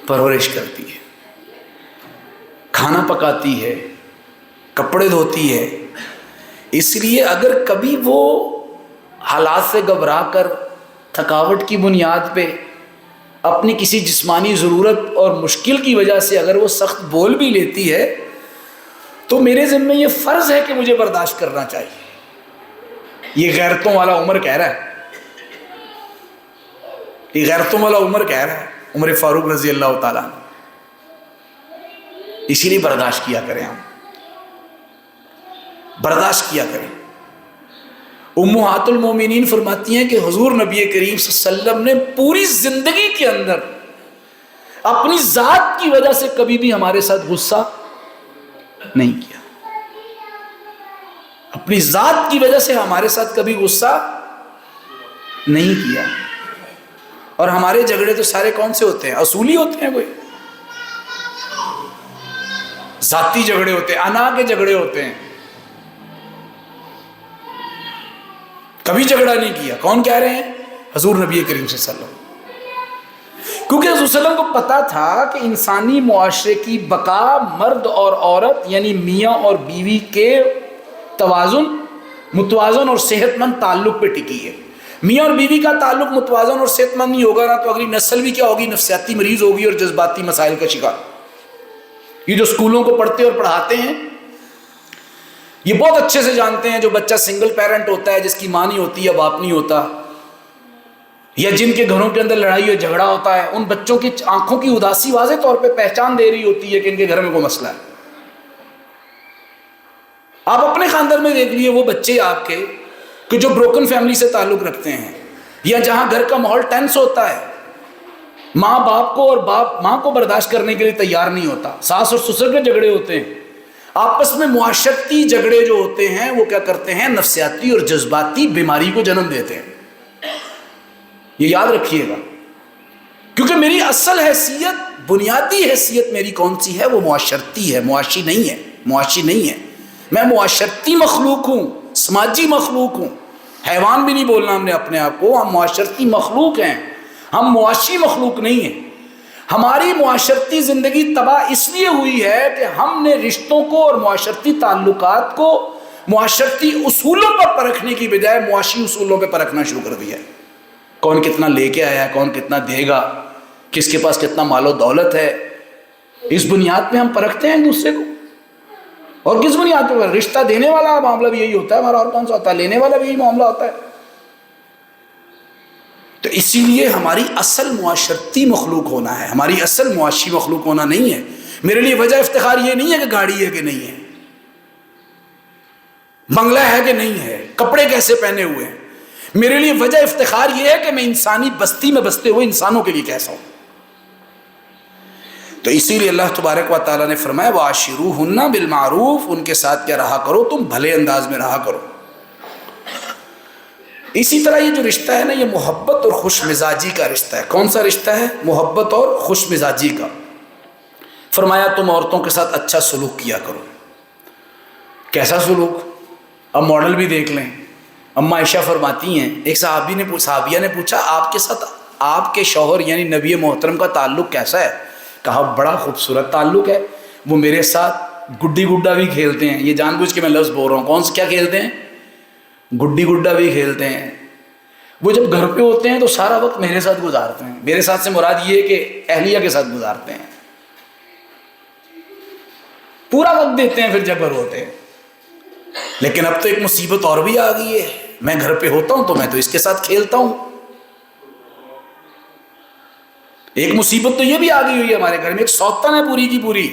پرورش کرتی ہے، کھانا پکاتی ہے، کپڑے دھوتی ہے۔ اس لیے اگر کبھی وہ حالات سے گھبرا کر تھکاوٹ کی بنیاد پہ اپنی کسی جسمانی ضرورت اور مشکل کی وجہ سے اگر وہ سخت بول بھی لیتی ہے، تو میرے ذمہ یہ فرض ہے کہ مجھے برداشت کرنا چاہیے۔ یہ غیرتوں والا عمر کہہ رہا ہے، یہ غیرتوں والا عمر کہہ رہا ہے، عمر فاروق رضی اللہ تعالیٰ عنہ۔ اسی لیے برداشت کیا کریں، ہم برداشت کیا کریں۔ امہات المومنین فرماتی ہیں کہ حضور نبی کریم صلی اللہ علیہ وسلم نے پوری زندگی کے اندر اپنی ذات کی وجہ سے کبھی بھی ہمارے ساتھ غصہ نہیں کیا، اپنی ذات کی وجہ سے ہمارے ساتھ کبھی غصہ نہیں کیا۔ اور ہمارے جھگڑے تو سارے کون سے ہوتے ہیں، اصولی ہوتے ہیں، کوئی ذاتی جھگڑے ہوتے ہیں، انا کے جھگڑے ہوتے ہیں، کبھی جھگڑا نہیں کیا۔ کون کہہ رہے ہیں، حضور نبی کریم صلی اللہ علیہ وسلم۔ کیونکہ حضور صلی اللہ علیہ وسلم کو پتا تھا کہ انسانی معاشرے کی بقا مرد اور عورت یعنی میاں اور بیوی کے توازن، متوازن اور صحت مند تعلق پہ ٹکی ہے۔ میاں اور بیوی کا تعلق متوازن اور صحت مند نہیں ہوگا نا تو اگلی نسل بھی کیا ہوگی، نفسیاتی مریض ہوگی اور جذباتی مسائل کا شکار۔ یہ جو اسکولوں کو پڑھتے اور پڑھاتے ہیں یہ بہت اچھے سے جانتے ہیں، جو بچہ سنگل پیرنٹ ہوتا ہے، جس کی ماں نہیں ہوتی یا باپ نہیں ہوتا، یا جن کے گھروں کے اندر لڑائی اور جھگڑا ہوتا ہے، ان بچوں کی آنکھوں کی اداسی واضح طور پہ پہچان دے رہی ہوتی ہے کہ ان کے گھر میں کوئی مسئلہ ہے۔ آپ اپنے خاندان میں دیکھ لیے وہ بچے آپ کے کہ جو بروکن فیملی سے تعلق رکھتے ہیں، یا جہاں گھر کا ماحول ٹینس ہوتا ہے، ماں باپ کو اور باپ ماں کو برداشت کرنے کے لیے تیار نہیں ہوتا، ساس اور سسر کے جھگڑے ہوتے ہیں، آپس میں معاشرتی جھگڑے جو ہوتے ہیں وہ کیا کرتے ہیں، نفسیاتی اور جذباتی بیماری کو جنم دیتے ہیں۔ یہ یاد رکھیے گا، کیونکہ میری اصل حیثیت، بنیادی حیثیت میری کون سی ہے، وہ معاشرتی ہے، معاشی نہیں ہے، معاشی نہیں ہے۔ میں معاشرتی مخلوق ہوں، سماجی مخلوق ہوں، حیوان بھی نہیں بولنا ہم نے اپنے آپ کو، ہم معاشرتی مخلوق ہیں، ہم معاشی مخلوق نہیں ہیں۔ ہماری معاشرتی زندگی تباہ اس لیے ہوئی ہے کہ ہم نے رشتوں کو اور معاشرتی تعلقات کو معاشرتی اصولوں پر پرکھنے کی بجائے معاشی اصولوں پہ پرکھنا شروع کر دیا ہے۔ کون کتنا لے کے آیا ہے، کون کتنا دے گا، کس کے پاس کتنا مال و دولت ہے، اس بنیاد پہ ہم پرکھتے ہیں ایک دوسرے کو۔ اور کس بنیاد پہ؟ رشتہ دینے والا معاملہ بھی یہی ہوتا ہے ہمارا، اور کون سا ہوتا ہے، لینے والا بھی یہی معاملہ ہوتا ہے۔ تو اسی لیے ہماری اصل معاشرتی مخلوق ہونا ہے، ہماری اصل معاشی مخلوق ہونا نہیں ہے۔ میرے لیے وجہ افتخار یہ نہیں ہے کہ گاڑی ہے کہ نہیں ہے، بنگلہ ہے کہ نہیں ہے، کپڑے کیسے پہنے ہوئے ہیں۔ میرے لیے وجہ افتخار یہ ہے کہ میں انسانی بستی میں بستے ہوئے انسانوں کے لیے کیسا ہوں۔ تو اسی لیے اللہ تبارک و تعالیٰ نے فرمایا وَعَاشِرُوهُنَّ بِالْمَعْرُوفِ، ان کے ساتھ کیا رہا کرو، تم بھلے انداز میں رہا کرو۔ اسی طرح یہ جو رشتہ ہے نا، یہ محبت اور خوش مزاجی کا رشتہ ہے۔ کون سا رشتہ ہے؟ محبت اور خوش مزاجی کا۔ فرمایا تم عورتوں کے ساتھ اچھا سلوک کیا کرو۔ کیسا سلوک؟ اب ماڈل بھی دیکھ لیں۔ اما عائشہ فرماتی ہیں، ایک صحابیہ نے پوچھا آپ کے ساتھ آپ کے شوہر یعنی نبی محترم کا تعلق کیسا ہے؟ کہا بڑا خوبصورت تعلق ہے، وہ میرے ساتھ گڈی گڈا بھی کھیلتے ہیں۔ یہ جان بوجھ کے میں لفظ بول رہا ہوں، کون سے کیا کھیلتے ہیں؟ گڈی گڈا بھی کھیلتے ہیں۔ وہ جب گھر پہ ہوتے ہیں تو سارا وقت میرے ساتھ گزارتے ہیں۔ میرے ساتھ سے مراد یہ ہے کہ اہلیہ کے ساتھ گزارتے ہیں، پورا وقت دیتے ہیں، پھر جب گھر ہوتے ہیں۔ لیکن اب تو ایک مصیبت اور بھی آ گئی ہے، میں گھر پہ ہوتا ہوں تو میں تو اس کے ساتھ کھیلتا ہوں۔ ایک مصیبت تو یہ بھی آ گئی ہوئی ہے ہمارے گھر میں، ایک سوتن ہے پوری کی پوری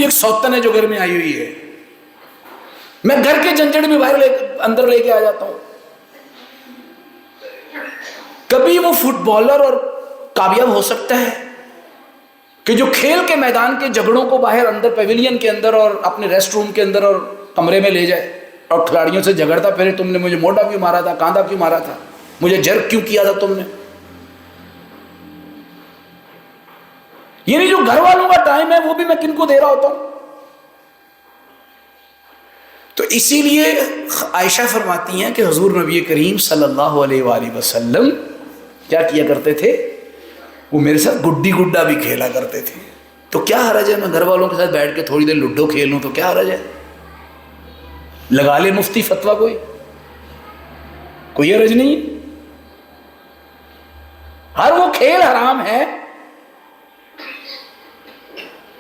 ایک سوتن ہے جو گھر میں آئی ہوئی ہے۔ میں گھر کے جھنجھٹ میں باہر اندر لے کے آ جاتا ہوں۔ کبھی وہ فٹ بالر اور کامیاب ہو سکتا ہے کہ جو کھیل کے میدان کے جھگڑوں کو باہر اندر پیویلین کے اندر اور اپنے ریسٹ روم کے اندر اور کمرے میں لے جائے اور کھلاڑیوں سے جھگڑتا پھر تم نے مجھے موڈا کیوں مارا تھا، کاندھا کیوں مارا تھا، مجھے جرک کیوں کیا تھا تم نے۔ یعنی جو گھر والوں کا ٹائم ہے وہ بھی میں کن کو دے رہا ہوتا ہوں۔ تو اسی لیے عائشہ فرماتی ہیں کہ حضور نبی کریم صلی اللہ علیہ وآلہ وسلم کیا کیا کرتے تھے؟ وہ میرے ساتھ گڈی گڈا بھی کھیلا کرتے تھے۔ تو کیا حرج ہے میں گھر والوں کے ساتھ بیٹھ کے تھوڑی دیر لوڈو کھیل لوں، تو کیا حرج ہے؟ لگا لے مفتی فتویٰ، کوئی حرج نہیں۔ ہر وہ کھیل حرام ہے۔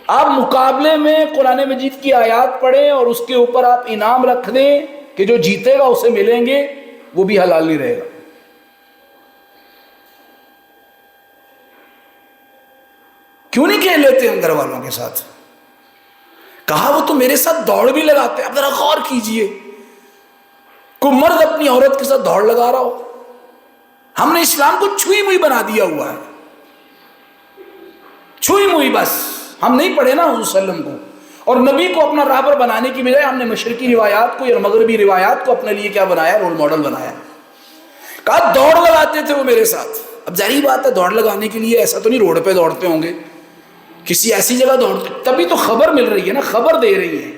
آپ مقابلے میں قرآن مجید کی آیات پڑھیں اور اس کے اوپر آپ انعام رکھ دیں کہ جو جیتے گا اسے ملیں گے، وہ بھی حلال نہیں رہے گا۔ کیوں نہیں کھیل لیتے ہم گھر والوں کے ساتھ؟ کہا وہ تو میرے ساتھ دوڑ بھی لگاتے۔ اب ذرا غور کیجئے، کوئی مرد اپنی عورت کے ساتھ دوڑ لگا رہا ہو۔ ہم نے اسلام کو چھوئی موئی بنا دیا ہوا ہے، چھوئی موئی بس۔ ہم نہیں پڑھے نا حضور صلی اللہ علیہ وسلم کو، اور نبی کو اپنا راہبر بنانے کی بجائے ہم نے مشرقی روایات کو یا مغربی روایات کو اپنے لیے کیا بنایا؟ رول ماڈل بنایا۔ کہا دوڑ لگاتے تھے وہ میرے ساتھ۔ اب ظاہری بات ہے دوڑ لگانے کے لیے ایسا تو نہیں روڈ پہ دوڑتے ہوں گے، کسی ایسی جگہ دوڑتے، تبھی تو خبر مل رہی ہے نا، خبر دے رہی ہے،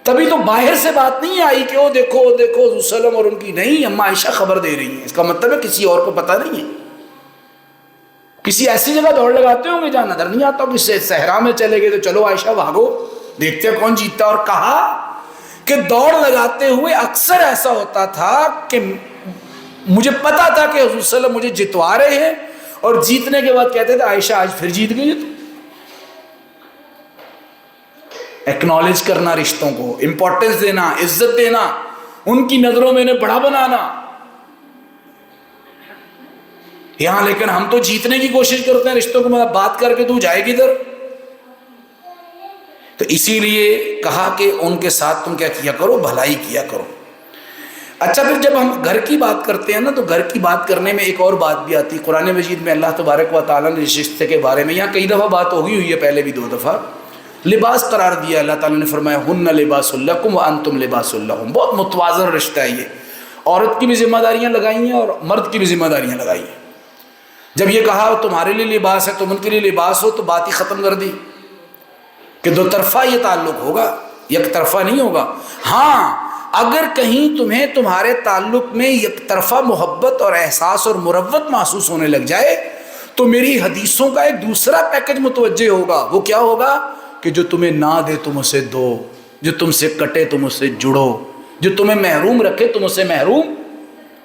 تبھی تو باہر سے بات نہیں آئی کہ وہ دیکھو دیکھو حضور صلی اللہ علیہ وسلم اور ان کی نہیں، اما عائشہ خبر دے رہی ہیں۔ اس کا مطلب ہے کسی اور کو پتہ نہیں ہے۔ کسی ایسی جگہ دوڑ لگاتے ہوں گے جہاں نظر نہیں آتا، کسی صحرا میں چلے گئے تو چلو عائشہ بھاگو دیکھتے ہیں کون جیتتا۔ اور کہا کہ دوڑ لگاتے ہوئے اکثر ایسا ہوتا تھا کہ مجھے پتا تھا کہ حضور صلی اللہ علیہ وسلم مجھے جتوا رہے ہیں، اور جیتنے کے بعد کہتے تھے عائشہ آج پھر جیت گئی۔ تو ایکنالج کرنا، رشتوں کو امپورٹنس دینا، عزت دینا، ان کی نظروں میں انہیں بڑا بنانا۔ یہاں لیکن ہم تو جیتنے کی کوشش کرتے ہیں رشتوں کو، مطلب بات کر کے تو جائے گی ادھر۔ تو اسی لیے کہا کہ ان کے ساتھ تم کیا کیا کرو؟ بھلائی کیا کرو۔ اچھا پھر جب ہم گھر کی بات کرتے ہیں نا، تو گھر کی بات کرنے میں ایک اور بات بھی آتی ہے۔ قرآن مجید میں اللہ تبارک و تعالیٰ نے اس رشتے کے بارے میں یہاں کئی دفعہ بات ہوئی ہے، پہلے بھی 2 دفعہ لباس قرار دیا۔ اللہ تعالیٰ نے فرمایا ہن لباس لکم وانتم لباس لہم۔ بہت متوازن رشتہ ہے یہ، عورت کی بھی ذمہ داریاں لگائی ہیں اور مرد کی بھی ذمہ داریاں لگائی ہیں۔ جب یہ کہا تمہارے لیے لباس ہے، تم ان کے لیے لباس ہو، تو بات ہی ختم کر دی کہ 2 طرفہ یہ تعلق ہوگا، یک طرفہ نہیں ہوگا۔ ہاں اگر کہیں تمہیں تمہارے تعلق میں یک طرفہ محبت اور احساس اور مروت محسوس ہونے لگ جائے تو میری حدیثوں کا ایک دوسرا پیکج متوجہ ہوگا۔ وہ کیا ہوگا؟ کہ جو تمہیں نہ دے تم اسے دو، جو تم سے کٹے تم اسے جڑو، جو تمہیں محروم رکھے تم اسے محروم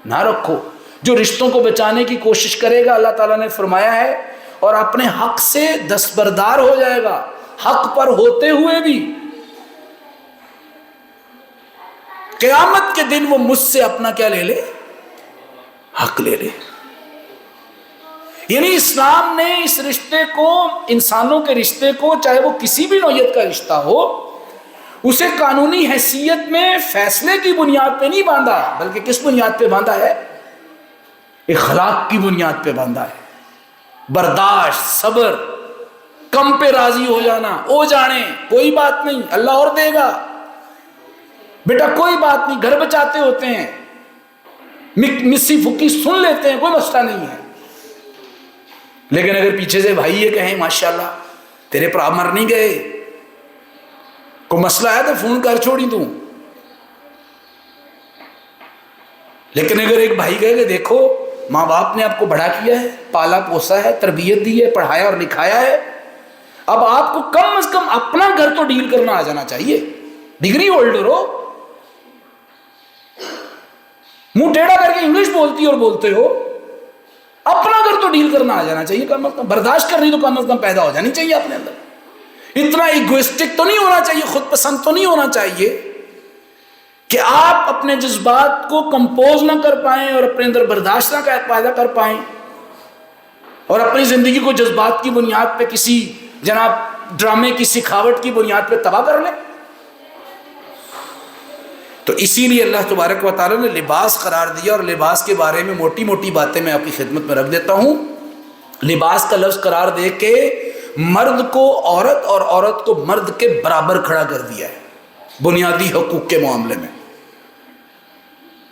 نہ رکھو۔ جو رشتوں کو بچانے کی کوشش کرے گا، اللہ تعالیٰ نے فرمایا ہے، اور اپنے حق سے دستبردار ہو جائے گا، حق پر ہوتے ہوئے بھی، قیامت کے دن وہ مجھ سے اپنا کیا لے لے؟ حق لے لے. یعنی اسلام نے اس رشتے کو، انسانوں کے رشتے کو، چاہے وہ کسی بھی نوعیت کا رشتہ ہو، اسے قانونی حیثیت میں فیصلے کی بنیاد پہ نہیں باندھا، بلکہ کس بنیاد پہ باندھا ہے؟ اخلاق کی بنیاد پہ باندھا ہے. برداشت، صبر، کم پہ راضی ہو جانا، او جانے کوئی بات نہیں، اللہ اور دے گا بیٹا، کوئی بات نہیں، گھر بچاتے ہوتے ہیں، مسی پھکی سن لیتے ہیں، کوئی مسئلہ نہیں ہے. لیکن اگر پیچھے سے بھائی یہ کہیں ماشاءاللہ تیرے پر مر نہیں گئے، کوئی مسئلہ ہے تو فون کر چھوڑی تو. لیکن اگر ایک بھائی کہے کہ دیکھو ماں باپ نے آپ کو بڑا کیا ہے، پالا پوسا ہے، تربیت دی ہے، پڑھایا اور لکھایا ہے، اب آپ کو کم از کم اپنا گھر تو ڈیل کرنا آ جانا چاہیے. ڈگری ہولڈر ہو، منہ ٹیڑھا کر کے انگلش بولتی اور بولتے ہو، اپنا گھر تو ڈیل کرنا آ جانا چاہیے. کم از کم برداشت کرنی تو کم از کم پیدا ہو جانی چاہیے اپنے اندر. اتنا ایگوئسٹک تو نہیں ہونا چاہیے، خود پسند تو نہیں ہونا چاہیے کہ آپ اپنے جذبات کو کمپوز نہ کر پائیں اور اپنے اندر برداشت نہ پیدا کر پائیں اور اپنی زندگی کو جذبات کی بنیاد پہ کسی جناب ڈرامے کی سکھاوٹ کی بنیاد پہ تباہ کر لیں. تو اسی لیے اللہ تبارک و تعالیٰ نے لباس قرار دیا. اور لباس کے بارے میں موٹی موٹی باتیں میں آپ کی خدمت میں رکھ دیتا ہوں. لباس کا لفظ قرار دے کے مرد کو عورت اور عورت کو مرد کے برابر کھڑا کر دیا ہے بنیادی حقوق کے معاملے میں.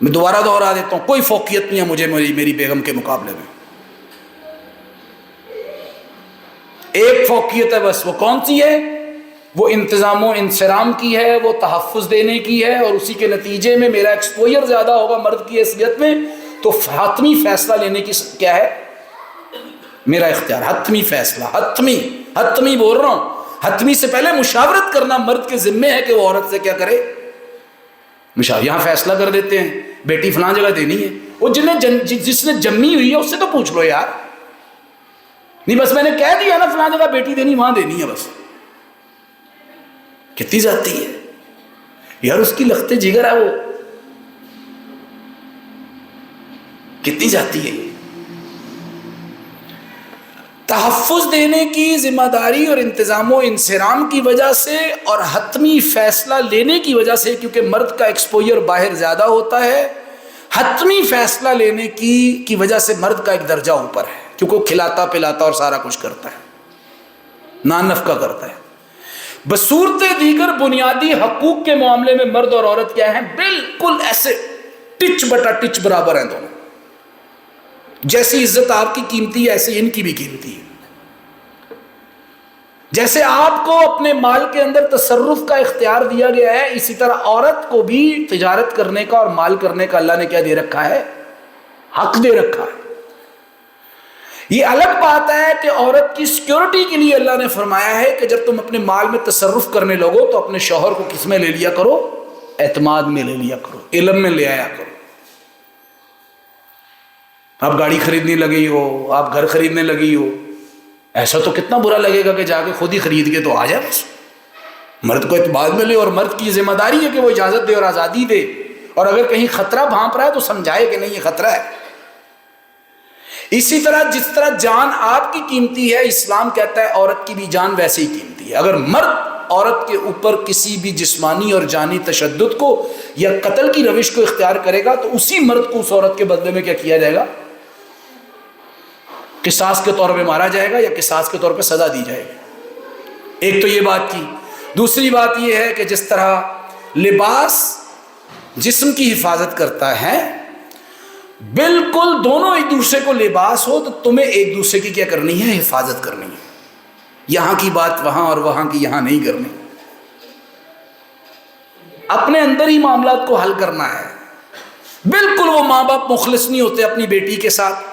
میں دوبارہ دوہرا دیتا ہوں، کوئی فوقیت نہیں ہے مجھے میری بیگم کے مقابلے میں. ایک فوقیت ہے بس، وہ کون سی ہے؟ وہ انتظام و انصرام کی ہے، وہ تحفظ دینے کی ہے، اور اسی کے نتیجے میں میرا ایکسپوئر زیادہ ہوگا مرد کی حیثیت میں، تو حتمی فیصلہ لینے کی کیا ہے؟ میرا اختیار. حتمی فیصلہ، حتمی بول رہا ہوں، حتمی سے پہلے مشاورت کرنا مرد کے ذمے ہے کہ وہ عورت سے کیا کرے؟ یہاں فیصلہ کر دیتے ہیں بیٹی فلاں جگہ دینی ہے، وہ جس نے جمی ہوئی ہے اس سے تو پوچھ لو یار. نہیں بس میں نے کہہ دیا نا فلاں جگہ بیٹی دینی، وہاں دینی ہے بس. کتنی جاتی ہے یار، اس کی لختے جگر ہے وہ، کتنی جاتی ہے. تحفظ دینے کی ذمہ داری اور انتظام و انصرام کی وجہ سے اور حتمی فیصلہ لینے کی وجہ سے، کیونکہ مرد کا ایکسپوئر باہر زیادہ ہوتا ہے، حتمی فیصلہ لینے کی وجہ سے مرد کا ایک درجہ اوپر ہے، کیونکہ وہ کھلاتا پلاتا اور سارا کچھ کرتا ہے، نان نفقہ کرتا ہے. بصورت دیگر بنیادی حقوق کے معاملے میں مرد اور عورت کیا ہیں؟ بالکل ایسے ٹچ بٹا ٹچ برابر ہیں دونوں. جیسی عزت آپ کی قیمتی ہے ایسے ان کی بھی قیمتی ہے. جیسے آپ کو اپنے مال کے اندر تصرف کا اختیار دیا گیا ہے، اسی طرح عورت کو بھی تجارت کرنے کا اور مال کرنے کا اللہ نے کیا دے رکھا ہے؟ حق دے رکھا ہے. یہ الگ بات ہے کہ عورت کی سیکیورٹی کے لیے اللہ نے فرمایا ہے کہ جب تم اپنے مال میں تصرف کرنے لگو تو اپنے شوہر کو کس میں لے لیا کرو؟ اعتماد میں لے لیا کرو، علم میں لے آیا کرو. آپ گاڑی خریدنے لگی ہو، آپ گھر خریدنے لگی ہو، ایسا تو کتنا برا لگے گا کہ جا کے خود ہی خرید کے تو آ جائے. بس مرد کو اعتماد میں لے، اور مرد کی ذمہ داری ہے کہ وہ اجازت دے اور آزادی دے، اور اگر کہیں خطرہ بھانپ رہا ہے تو سمجھائے کہ نہیں یہ خطرہ ہے. اسی طرح جس طرح جان آپ کی قیمتی ہے، اسلام کہتا ہے عورت کی بھی جان ویسے ہی قیمتی ہے. اگر مرد عورت کے اوپر کسی بھی جسمانی اور جانی تشدد کو یا قتل کی روش کو اختیار کرے گا تو اسی مرد کو اس عورت کے بدلے میں کیا کیا جائے گا؟ قصاص کے طور پہ مارا جائے گا یا قصاص کے طور پہ سزا دی جائے گی. ایک تو یہ بات کی. دوسری بات یہ ہے کہ جس طرح لباس جسم کی حفاظت کرتا ہے، بالکل دونوں ایک دوسرے کو لباس ہو تو تمہیں ایک دوسرے کی کیا کرنی ہے؟ حفاظت کرنی ہے. یہاں کی بات وہاں اور وہاں کی یہاں نہیں کرنی. اپنے اندر ہی معاملات کو حل کرنا ہے. بالکل وہ ماں باپ مخلص نہیں ہوتے اپنی بیٹی کے ساتھ،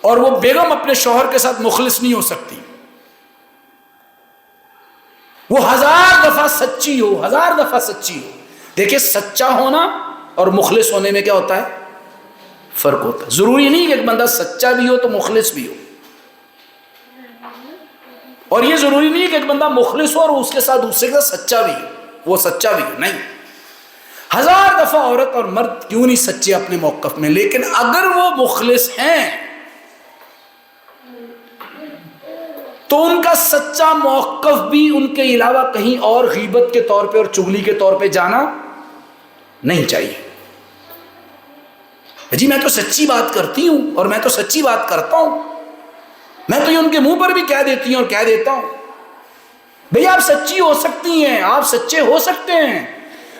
اور وہ بیگم اپنے شوہر کے ساتھ مخلص نہیں ہو سکتی. وہ 1000 دفعہ سچی ہو، 1000 دفعہ سچی ہو. دیکھیں سچا ہونا اور مخلص ہونے میں کیا ہوتا ہے؟ فرق ہوتا ہے. ضروری نہیں کہ ایک بندہ سچا بھی ہو تو مخلص بھی ہو، اور یہ ضروری نہیں کہ ایک بندہ مخلص ہو اور اس کے ساتھ دوسرے کا سچا بھی ہو، وہ سچا بھی ہو. نہیں، 1000 دفعہ عورت اور مرد کیوں نہیں سچے اپنے موقف میں، لیکن اگر وہ مخلص ہیں تو ان کا سچا موقف بھی ان کے علاوہ کہیں اور غیبت کے طور پہ اور چغلی کے طور پہ جانا نہیں چاہیے۔ جی میں تو سچی بات کرتی ہوں اور میں تو سچی بات کرتا ہوں، میں تو یہ ان کے منہ پر بھی کہہ دیتی ہوں اور کہہ دیتا ہوں۔ بھئی آپ سچی ہو سکتی ہیں، آپ سچے ہو سکتے ہیں،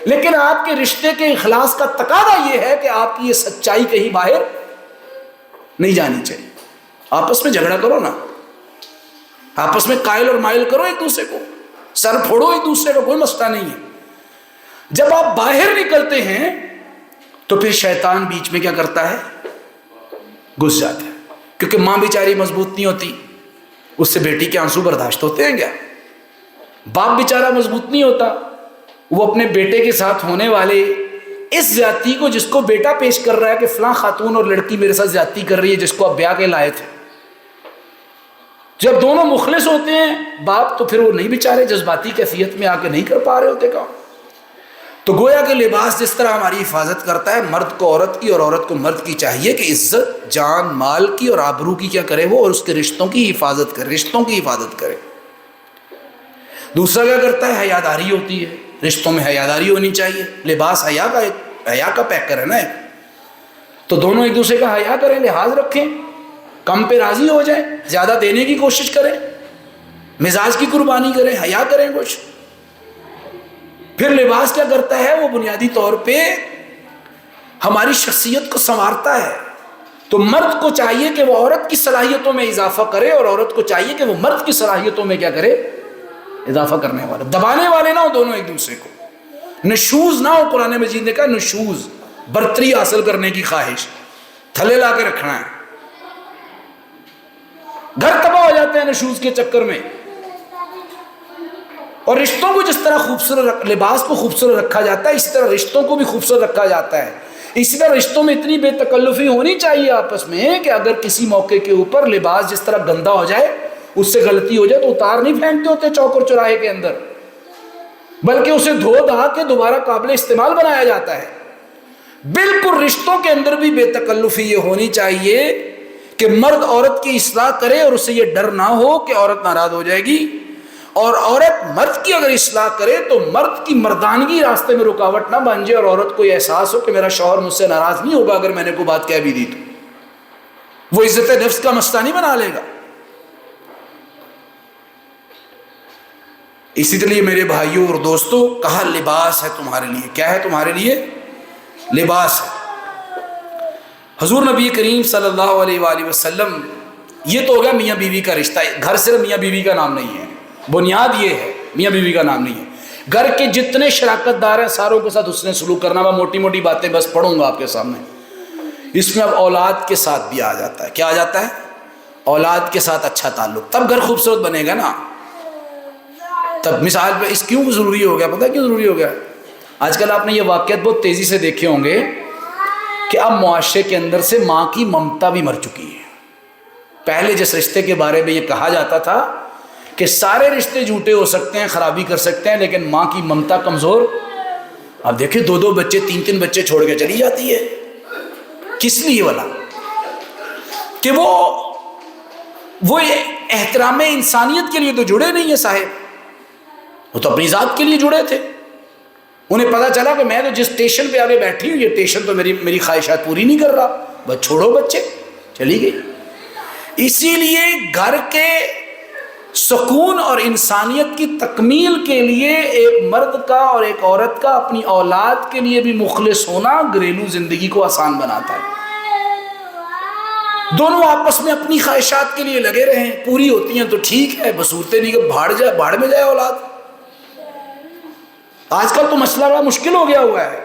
لیکن آپ کے رشتے کے اخلاص کا تقاضا یہ ہے کہ آپ کی یہ سچائی کہیں باہر نہیں جانی چاہیے۔ آپس میں جھگڑا کرو نا، آپس میں قائل اور مائل کرو ایک دوسرے کو، سر پھوڑو ایک دوسرے کو، کوئی مسئلہ نہیں ہے۔ جب آپ باہر نکلتے ہیں تو پھر شیطان بیچ میں کیا کرتا ہے؟ گھس جاتا ہے، کیونکہ ماں بیچاری مضبوط نہیں ہوتی، اس سے بیٹی کے آنسو برداشت ہوتے ہیں کیا؟ باپ بیچارہ مضبوط نہیں ہوتا، وہ اپنے بیٹے کے ساتھ ہونے والے اس زیادتی کو، جس کو بیٹا پیش کر رہا ہے کہ فلاں خاتون اور لڑکی میرے ساتھ زیادتی کر رہی ہے جس کو آپ بیاہ کے لائے تھے، جب دونوں مخلص ہوتے ہیں باپ تو پھر وہ نہیں بیچارے جذباتی کیفیت میں آ کے نہیں کر پا رہے ہوتے کام۔ تو گویا کہ لباس جس طرح ہماری حفاظت کرتا ہے، مرد کو عورت کی اور عورت کو مرد کی چاہیے کہ عزت، جان، مال کی اور آبرو کی کیا کرے وہ، اور اس کے رشتوں کی حفاظت کرے، رشتوں کی حفاظت کرے۔ دوسرا کیا کرتا ہے؟ حیاداری ہوتی ہے، رشتوں میں حیاداری ہونی چاہیے۔ لباس حیا کا پیکر ہے نا، تو دونوں ایک دوسرے کا حیا کریں، لحاظ رکھیں، کم پہ راضی ہو جائیں، زیادہ دینے کی کوشش کریں، مزاج کی قربانی کریں، حیا کریں کچھ۔ پھر لباس کیا کرتا ہے؟ وہ بنیادی طور پہ ہماری شخصیت کو سنوارتا ہے۔ تو مرد کو چاہیے کہ وہ عورت کی صلاحیتوں میں اضافہ کرے، اور عورت کو چاہیے کہ وہ مرد کی صلاحیتوں میں کیا کرے؟ اضافہ کرنے والے، دبانے والے نہ ہو دونوں ایک دوسرے کو، نشوز نہ ہو۔ قرآن مجید نے کہا نشوز، برتری حاصل کرنے کی خواہش، تھلے لا کے رکھنا ہے۔ گھر تباہ ہو جاتے ہیں نشوز کے چکر میں۔ اور رشتوں کو جس طرح خوبصورت، لباس کو خوبصورت رکھا جاتا ہے، اسی طرح رشتوں کو بھی خوبصورت رکھا جاتا ہے۔ اسی طرح رشتوں میں اتنی بے تکلفی ہونی چاہیے آپس میں کہ اگر کسی موقع کے اوپر لباس جس طرح گندا ہو جائے، اس سے غلطی ہو جائے تو اتار نہیں پھینکتے ہوتے چوک اور چوراہے کے اندر، بلکہ اسے دھو دھا کے دوبارہ قابل استعمال بنایا جاتا ہے۔ بالکل رشتوں کے اندر بھی بے تکلفی یہ ہونی چاہیے کہ مرد عورت کی اصلاح کرے اور اسے یہ ڈر نہ ہو کہ عورت ناراض ہو جائے گی، اور عورت مرد کی اگر اصلاح کرے تو مرد کی مردانگی راستے میں رکاوٹ نہ بن جائے، اور عورت کو یہ احساس ہو کہ میرا شوہر مجھ سے ناراض نہیں ہوگا اگر میں نے کوئی بات کہہ بھی دی تو وہ عزت نفس کا مسئلہ نہیں بنا لے گا۔ اسی لیے میرے بھائیوں اور دوستوں، کہا لباس ہے تمہارے لیے۔ کیا ہے تمہارے لیے؟ لباس ہے۔ حضور نبی کریم صلی اللہ علیہ وآلہ وسلم، یہ تو ہو گیا میاں بیوی کا رشتہ۔ گھر صرف میاں بیوی کا نام نہیں ہے، بنیاد یہ ہے، میاں بیوی کا نام نہیں ہے۔ گھر کے جتنے شراکت دار ہیں ساروں کے ساتھ حسن سلوک کرنا۔ میں موٹی موٹی باتیں بس پڑھوں گا آپ کے سامنے، اس میں اب اولاد کے ساتھ بھی آ جاتا ہے۔ کیا آ جاتا ہے؟ اولاد کے ساتھ اچھا تعلق، تب گھر خوبصورت بنے گا نا۔ تب مثال پہ اس کیوں ضروری ہو گیا؟ پتہ کیوں ضروری ہو گیا؟ آج کل آپ نے یہ واقعات بہت تیزی سے دیکھے ہوں گے کہ اب معاشرے کے اندر سے ماں کی ممتا بھی مر چکی ہے۔ پہلے جس رشتے کے بارے میں یہ کہا جاتا تھا کہ سارے رشتے جھوٹے ہو سکتے ہیں، خرابی کر سکتے ہیں، لیکن ماں کی ممتا کمزور۔ اب دیکھیں 2 بچے 3 بچے چھوڑ کے چلی جاتی ہے، کس لیے بلا؟ کہ وہ احترام انسانیت کے لیے تو جڑے نہیں ہیں صاحب، وہ تو اپنی ذات کے لیے جڑے تھے۔ انہیں پتا چلا کہ میں تو جس اسٹیشن پہ آگے بیٹھی ہوں یہ اسٹیشن تو میری خواہشات پوری نہیں کر رہا، بس چھوڑو بچے، چلی گئی۔ اسی لیے گھر کے سکون اور انسانیت کی تکمیل کے لیے ایک مرد کا اور ایک عورت کا اپنی اولاد کے لیے بھی مخلص ہونا گھریلو زندگی کو آسان بناتا ہے۔ دونوں آپس میں اپنی خواہشات کے لیے لگے رہیں، پوری ہوتی ہیں تو ٹھیک ہے، بصورت نہیں کہ بھاڑ میں جائے اولاد۔ آج کل تو مسئلہ بڑا مشکل ہو گیا ہوا ہے،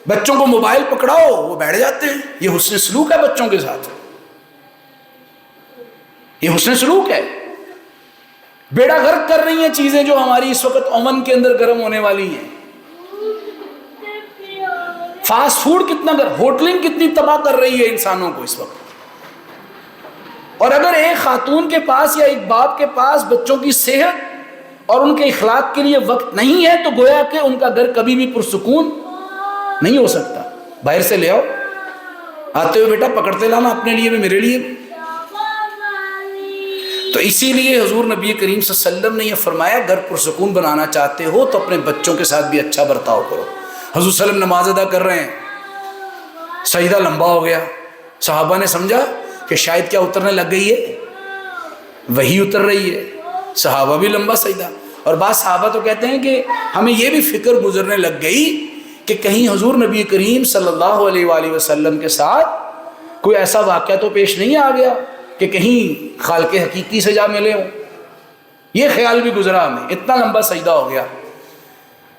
بچوں کو موبائل پکڑاؤ وہ بیٹھ جاتے ہیں۔ یہ حسن سلوک ہے بچوں کے ساتھ، یہ حسن سلوک ہے۔ بیڑا غرق کر رہی ہیں چیزیں جو ہماری اس وقت امن کے اندر گرم ہونے والی ہیں۔ فاسٹ فوڈ کتنا ہوٹلنگ کتنی تباہ کر رہی ہے انسانوں کو اس وقت۔ اور اگر ایک خاتون کے پاس یا ایک باپ کے پاس بچوں کی صحت اور ان کے اخلاق کے لیے وقت نہیں ہے تو گویا کہ ان کا گھر کبھی بھی پرسکون نہیں ہو سکتا، باہر سے لے آؤ، آتے ہوئے بیٹا پکڑتے لانا، اپنے لیے بھی میرے لیے بھی۔ تو اسی لیے حضور نبی کریم صلی اللہ علیہ وسلم نے یہ فرمایا گھر پرسکون بنانا چاہتے ہو تو اپنے بچوں کے ساتھ بھی اچھا برتاؤ کرو۔ حضور صلی اللہ علیہ وسلم نماز ادا کر رہے ہیں، سجدہ لمبا ہو گیا، صحابہ نے سمجھا کہ شاید کیا اترنے لگ گئی ہے، وہی اتر رہی ہے، صحابہ بھی لمبا سجدہ، اور بعض صحابہ تو کہتے ہیں کہ ہمیں یہ بھی فکر گزرنے لگ گئی کہ کہیں حضور نبی کریم صلی اللہ علیہ وآلہ وسلم کے ساتھ کوئی ایسا واقعہ تو پیش نہیں آ گیا کہ کہیں خالق حقیقی سے جا ملے ہوں، یہ خیال بھی گزرا ہمیں، اتنا لمبا سجدہ ہو گیا۔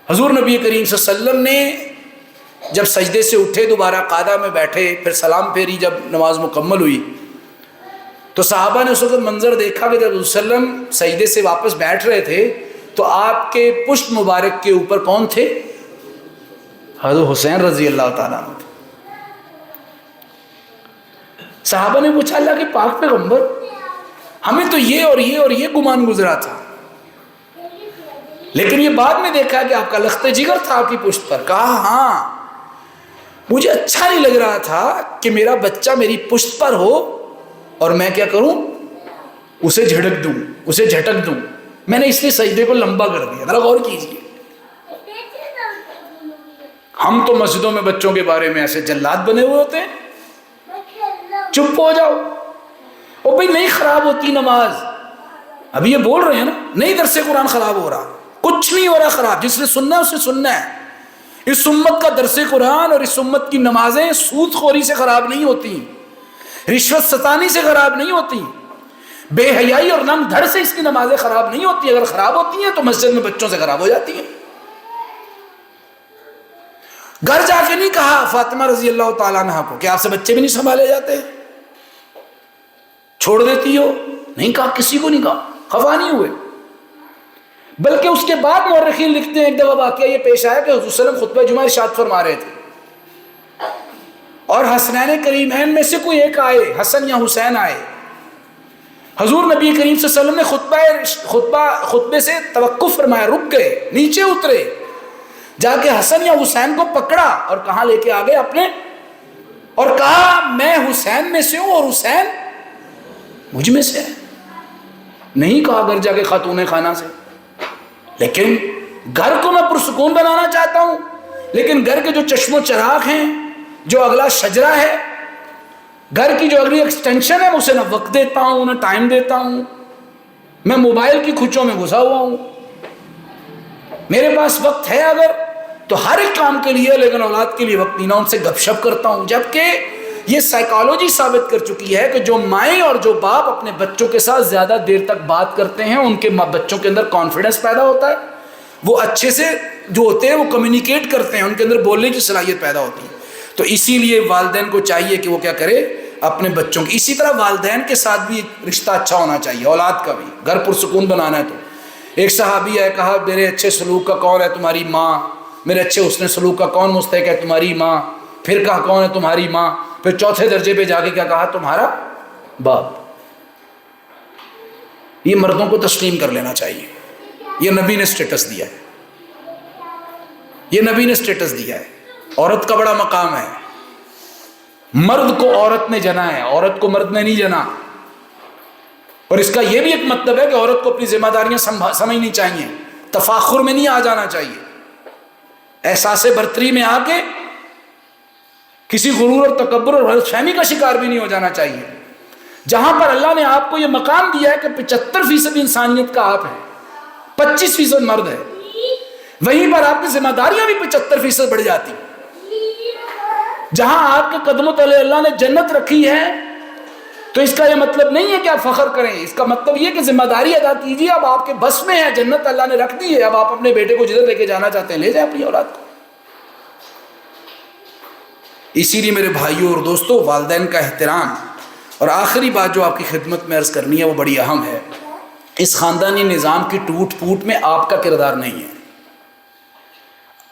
حضور نبی کریم صلی اللہ علیہ وسلم نے جب سجدے سے اٹھے، دوبارہ قعدہ میں بیٹھے، پھر سلام پھیری، جب نماز مکمل ہوئی تو صحابہ نے اس وقت منظر دیکھا کہ جب حضور صلی اللہ علیہ وسلم سجدے سے واپس بیٹھ رہے تھے تو آپ کے پشت مبارک کے اوپر کون تھے؟ حضرت حسین رضی اللہ تعالیٰ عنہ تھے۔ صحابہ نے پوچھا اللہ کے پاک پیغمبر، ہمیں تو یہ اور یہ اور یہ گمان گزرا تھا، لیکن یہ بعد میں دیکھا کہ آپ کا لخت جگر تھا آپ کی پشت پر۔ کہا ہاں، مجھے اچھا نہیں لگ رہا تھا کہ میرا بچہ میری پشت پر ہو اور میں کیا کروں، اسے جھٹک دوں، اسے جھٹک دوں، میں نے اس لیے سجدے کو لمبا کر دیا۔ ذرا غور کیجیے، ہم تو مسجدوں میں بچوں کے بارے میں ایسے جلاد بنے ہوئے ہوتے ہیں، چپ ہو جاؤ، او بھائی نہیں خراب ہوتی نماز، ابھی یہ بول رہے ہیں نا، نہیں درس قرآن خراب ہو رہا، کچھ نہیں ہو رہا خراب، جس نے سننا ہے اسے سننا ہے۔ اس امت کا درس قرآن اور اس امت کی نمازیں سود خوری سے خراب نہیں ہوتی، رشوت ستانی سے خراب نہیں ہوتی، بے حیائی اور ننگ دھڑ سے اس کی نمازیں خراب نہیں ہوتی، اگر خراب ہوتی ہیں تو مسجد میں بچوں سے خراب ہو جاتی ہیں۔ گھر جا کے نہیں کہا فاطمہ رضی اللہ تعالیٰ عنہ کو کہ آپ سے بچے بھی نہیں سنبھالے جاتے، چھوڑ دیتی ہو، نہیں کہا، کسی کو نہیں کہا، خفا نہیں ہوئے۔ بلکہ اس کے بعد مورخین لکھتے ہیں ایک دفعہ واقعہ یہ پیش آیا کہ حضور صلی اللہ علیہ وسلم خطبہ جمعہ ارشاد فرما رہے تھے اور حسنین کریمین میں سے کوئی ایک آئے، حسن یا حسین آئے، حضور نبی کریم صلی اللہ علیہ وسلم نے خطبے سے توقف فرمایا، رک گئے، نیچے اترے، جا کے حسن یا حسین کو پکڑا اور کہاں لے کے آگئے اپنے، اور کہا میں حسین میں سے ہوں اور حسین مجھ میں سے ہے۔ نہیں کہا گھر جا کے خاتون خانہ سے، لیکن گھر کو میں پرسکون بنانا چاہتا ہوں، لیکن گھر کے جو چشم و چراغ ہیں، جو اگلا شجرہ ہے، گھر کی جو اگلی ایکسٹینشن ہے، اسے نہ وقت دیتا ہوں نہ ٹائم دیتا ہوں، میں موبائل کی کھچوں میں گھسا ہوا ہوں۔ میرے پاس وقت ہے اگر تو ہر ایک کام کے لیے، لیکن اولاد کے لیے وقت نہیں، نہ ان سے گپ شپ کرتا ہوں۔ جبکہ یہ سائیکالوجی ثابت کر چکی ہے کہ جو مائیں اور جو باپ اپنے بچوں کے ساتھ زیادہ دیر تک بات کرتے ہیں، ان کے بچوں کے اندر کانفیڈنس پیدا ہوتا ہے، وہ اچھے سے جو ہوتے ہیں وہ کمیونیکیٹ کرتے ہیں، ان کے اندر بولنے کی صلاحیت پیدا ہوتی ہے۔ تو اسی لیے والدین کو چاہیے کہ وہ کیا کرے، اپنے بچوں کی، اسی طرح والدین کے ساتھ بھی رشتہ اچھا ہونا چاہیے، اولاد کا بھی، گھر پرسکون بنانا ہے۔ تو ایک صحابی ہے، کہا میرے اچھے سلوک کا کون ہے؟ تمہاری ماں۔ میرے اچھے حسن سلوک کا کون مستحق ہے؟ تمہاری ماں۔ پھر کہا کون ہے؟ تمہاری ماں۔ پھر چوتھے درجے پہ جا کے کیا کہا؟ تمہارا باپ۔ یہ مردوں کو تسلیم کر لینا چاہیے، یہ نبی نے سٹیٹس دیا ہے، یہ نبی نے سٹیٹس دیا ہے۔ عورت کا بڑا مقام ہے، مرد کو عورت نے جنا ہے، عورت کو مرد نے نہیں جنا۔ اور اس کا یہ بھی ایک مطلب ہے کہ عورت کو اپنی ذمہ داریاں سمجھنی چاہیے، تفاخر میں نہیں آ جانا چاہیے، احساس برتری میں آ کے کسی غرور اور تکبر اور غلط فہمی کا شکار بھی نہیں ہو جانا چاہیے۔ جہاں پر اللہ نے آپ کو یہ مقام دیا ہے کہ 75% انسانیت کا آپ ہے، 25% مرد ہے، وہیں پر آپ کی ذمہ داریاں بھی 75% بڑھ جاتی۔ جہاں آپ کے قدموں تلے اللہ نے جنت رکھی ہے تو اس کا یہ مطلب نہیں ہے کہ آپ فخر کریں، اس کا مطلب یہ کہ ذمہ داری ادا کیجیے، اب آپ کے بس میں ہے، جنت اللہ نے رکھ دی ہے، اب آپ اپنے بیٹے کو جدھر لے کے جانا چاہتے ہیں لے جائیں اپنی اولاد کو۔ اسی لیے میرے بھائیوں اور دوستوں، والدین کا احترام، اور آخری بات جو آپ کی خدمت میں عرض کرنی ہے وہ بڑی اہم ہے، اس خاندانی نظام کی ٹوٹ پھوٹ میں آپ کا کردار نہیں ہے،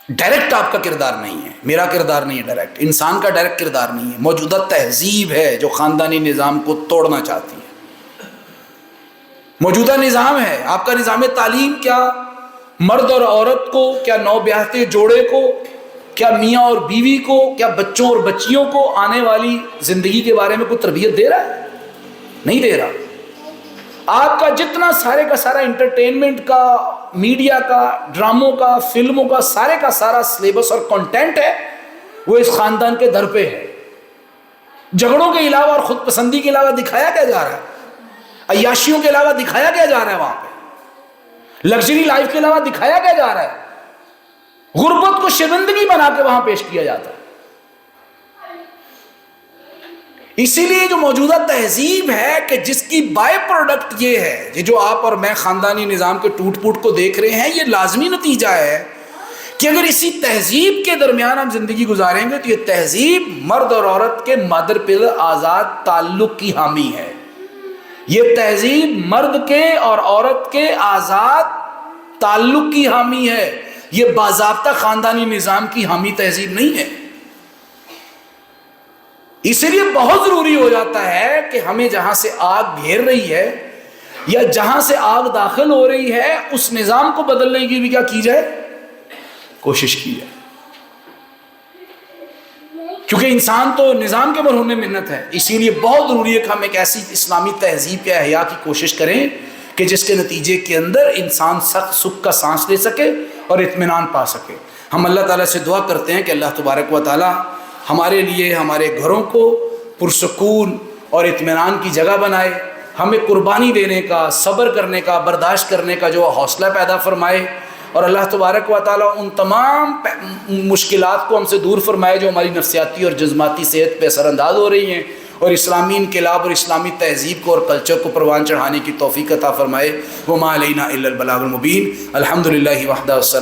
ڈائریکٹ آپ کا کردار نہیں ہے، میرا کردار نہیں ہے، ڈائریکٹ انسان کا ڈائریکٹ کردار نہیں ہے، موجودہ تہذیب ہے جو خاندانی نظام کو توڑنا چاہتی ہے۔ موجودہ نظام ہے، آپ کا نظام تعلیم کیا مرد اور عورت کو، کیا نو بیاہتے جوڑے کو، کیا میاں اور بیوی کو، کیا بچوں اور بچیوں کو آنے والی زندگی کے بارے میں کوئی تربیت دے رہا ہے؟ نہیں دے رہا۔ آپ کا جتنا سارے کا سارا انٹرٹینمنٹ کا، میڈیا کا، ڈراموں کا، فلموں کا سارے کا سارا سلیبس اور کنٹینٹ ہے وہ اس خاندان کے در پہ ہے۔ جھگڑوں کے علاوہ اور خود پسندی کے علاوہ دکھایا کیا جا رہا ہے؟ عیاشیوں کے علاوہ دکھایا کیا جا رہا ہے؟ وہاں پہ لگژری لائف کے علاوہ دکھایا کیا جا رہا ہے؟ غربت کو شرمندگی بنا کے وہاں پیش کیا جاتا ہے۔ اسی لیے جو موجودہ تہذیب ہے کہ جس کی بائی پروڈکٹ یہ ہے، یہ جو آپ اور میں خاندانی نظام کے ٹوٹ پوٹ کو دیکھ رہے ہیں، یہ لازمی نتیجہ ہے کہ اگر اسی تہذیب کے درمیان ہم زندگی گزاریں گے تو یہ تہذیب مرد اور عورت کے مادر پدر آزاد تعلق کی حامی ہے۔ یہ تہذیب مرد کے اور عورت کے آزاد تعلق کی حامی ہے، یہ باضابطہ خاندانی نظام کی حامی تہذیب نہیں ہے۔ اسی لیے بہت ضروری ہو جاتا ہے کہ ہمیں جہاں سے آگ گھیر رہی ہے یا جہاں سے آگ داخل ہو رہی ہے اس نظام کو بدلنے کی بھی کیا کی جائے، کوشش کی جائے، کیونکہ انسان تو نظام کے مرہون منت ہے۔ اسی لیے بہت ضروری ہے کہ ہم ایک ایسی اسلامی تہذیب کے احیاء کی کوشش کریں کہ جس کے نتیجے کے اندر انسان سکھ کا سانس لے سکے اور اطمینان پا سکے۔ ہم اللہ تعالیٰ سے دعا کرتے ہیں کہ اللہ تبارک و تعالیٰ ہمارے لیے ہمارے گھروں کو پرسکون اور اطمینان کی جگہ بنائے، ہمیں قربانی دینے کا، صبر کرنے کا، برداشت کرنے کا جو حوصلہ پیدا فرمائے، اور اللہ تبارک و تعالیٰ ان تمام مشکلات کو ہم سے دور فرمائے جو ہماری نفسیاتی اور جسمانی صحت پہ اثر انداز ہو رہی ہیں، اور اسلامی انقلاب اور اسلامی تہذیب کو اور کلچر کو پروان چڑھانے کی توفیق عطا فرمائے۔ وما علینا الا البلاغ المبین۔ الحمدللہ وحدہ والصلاۃ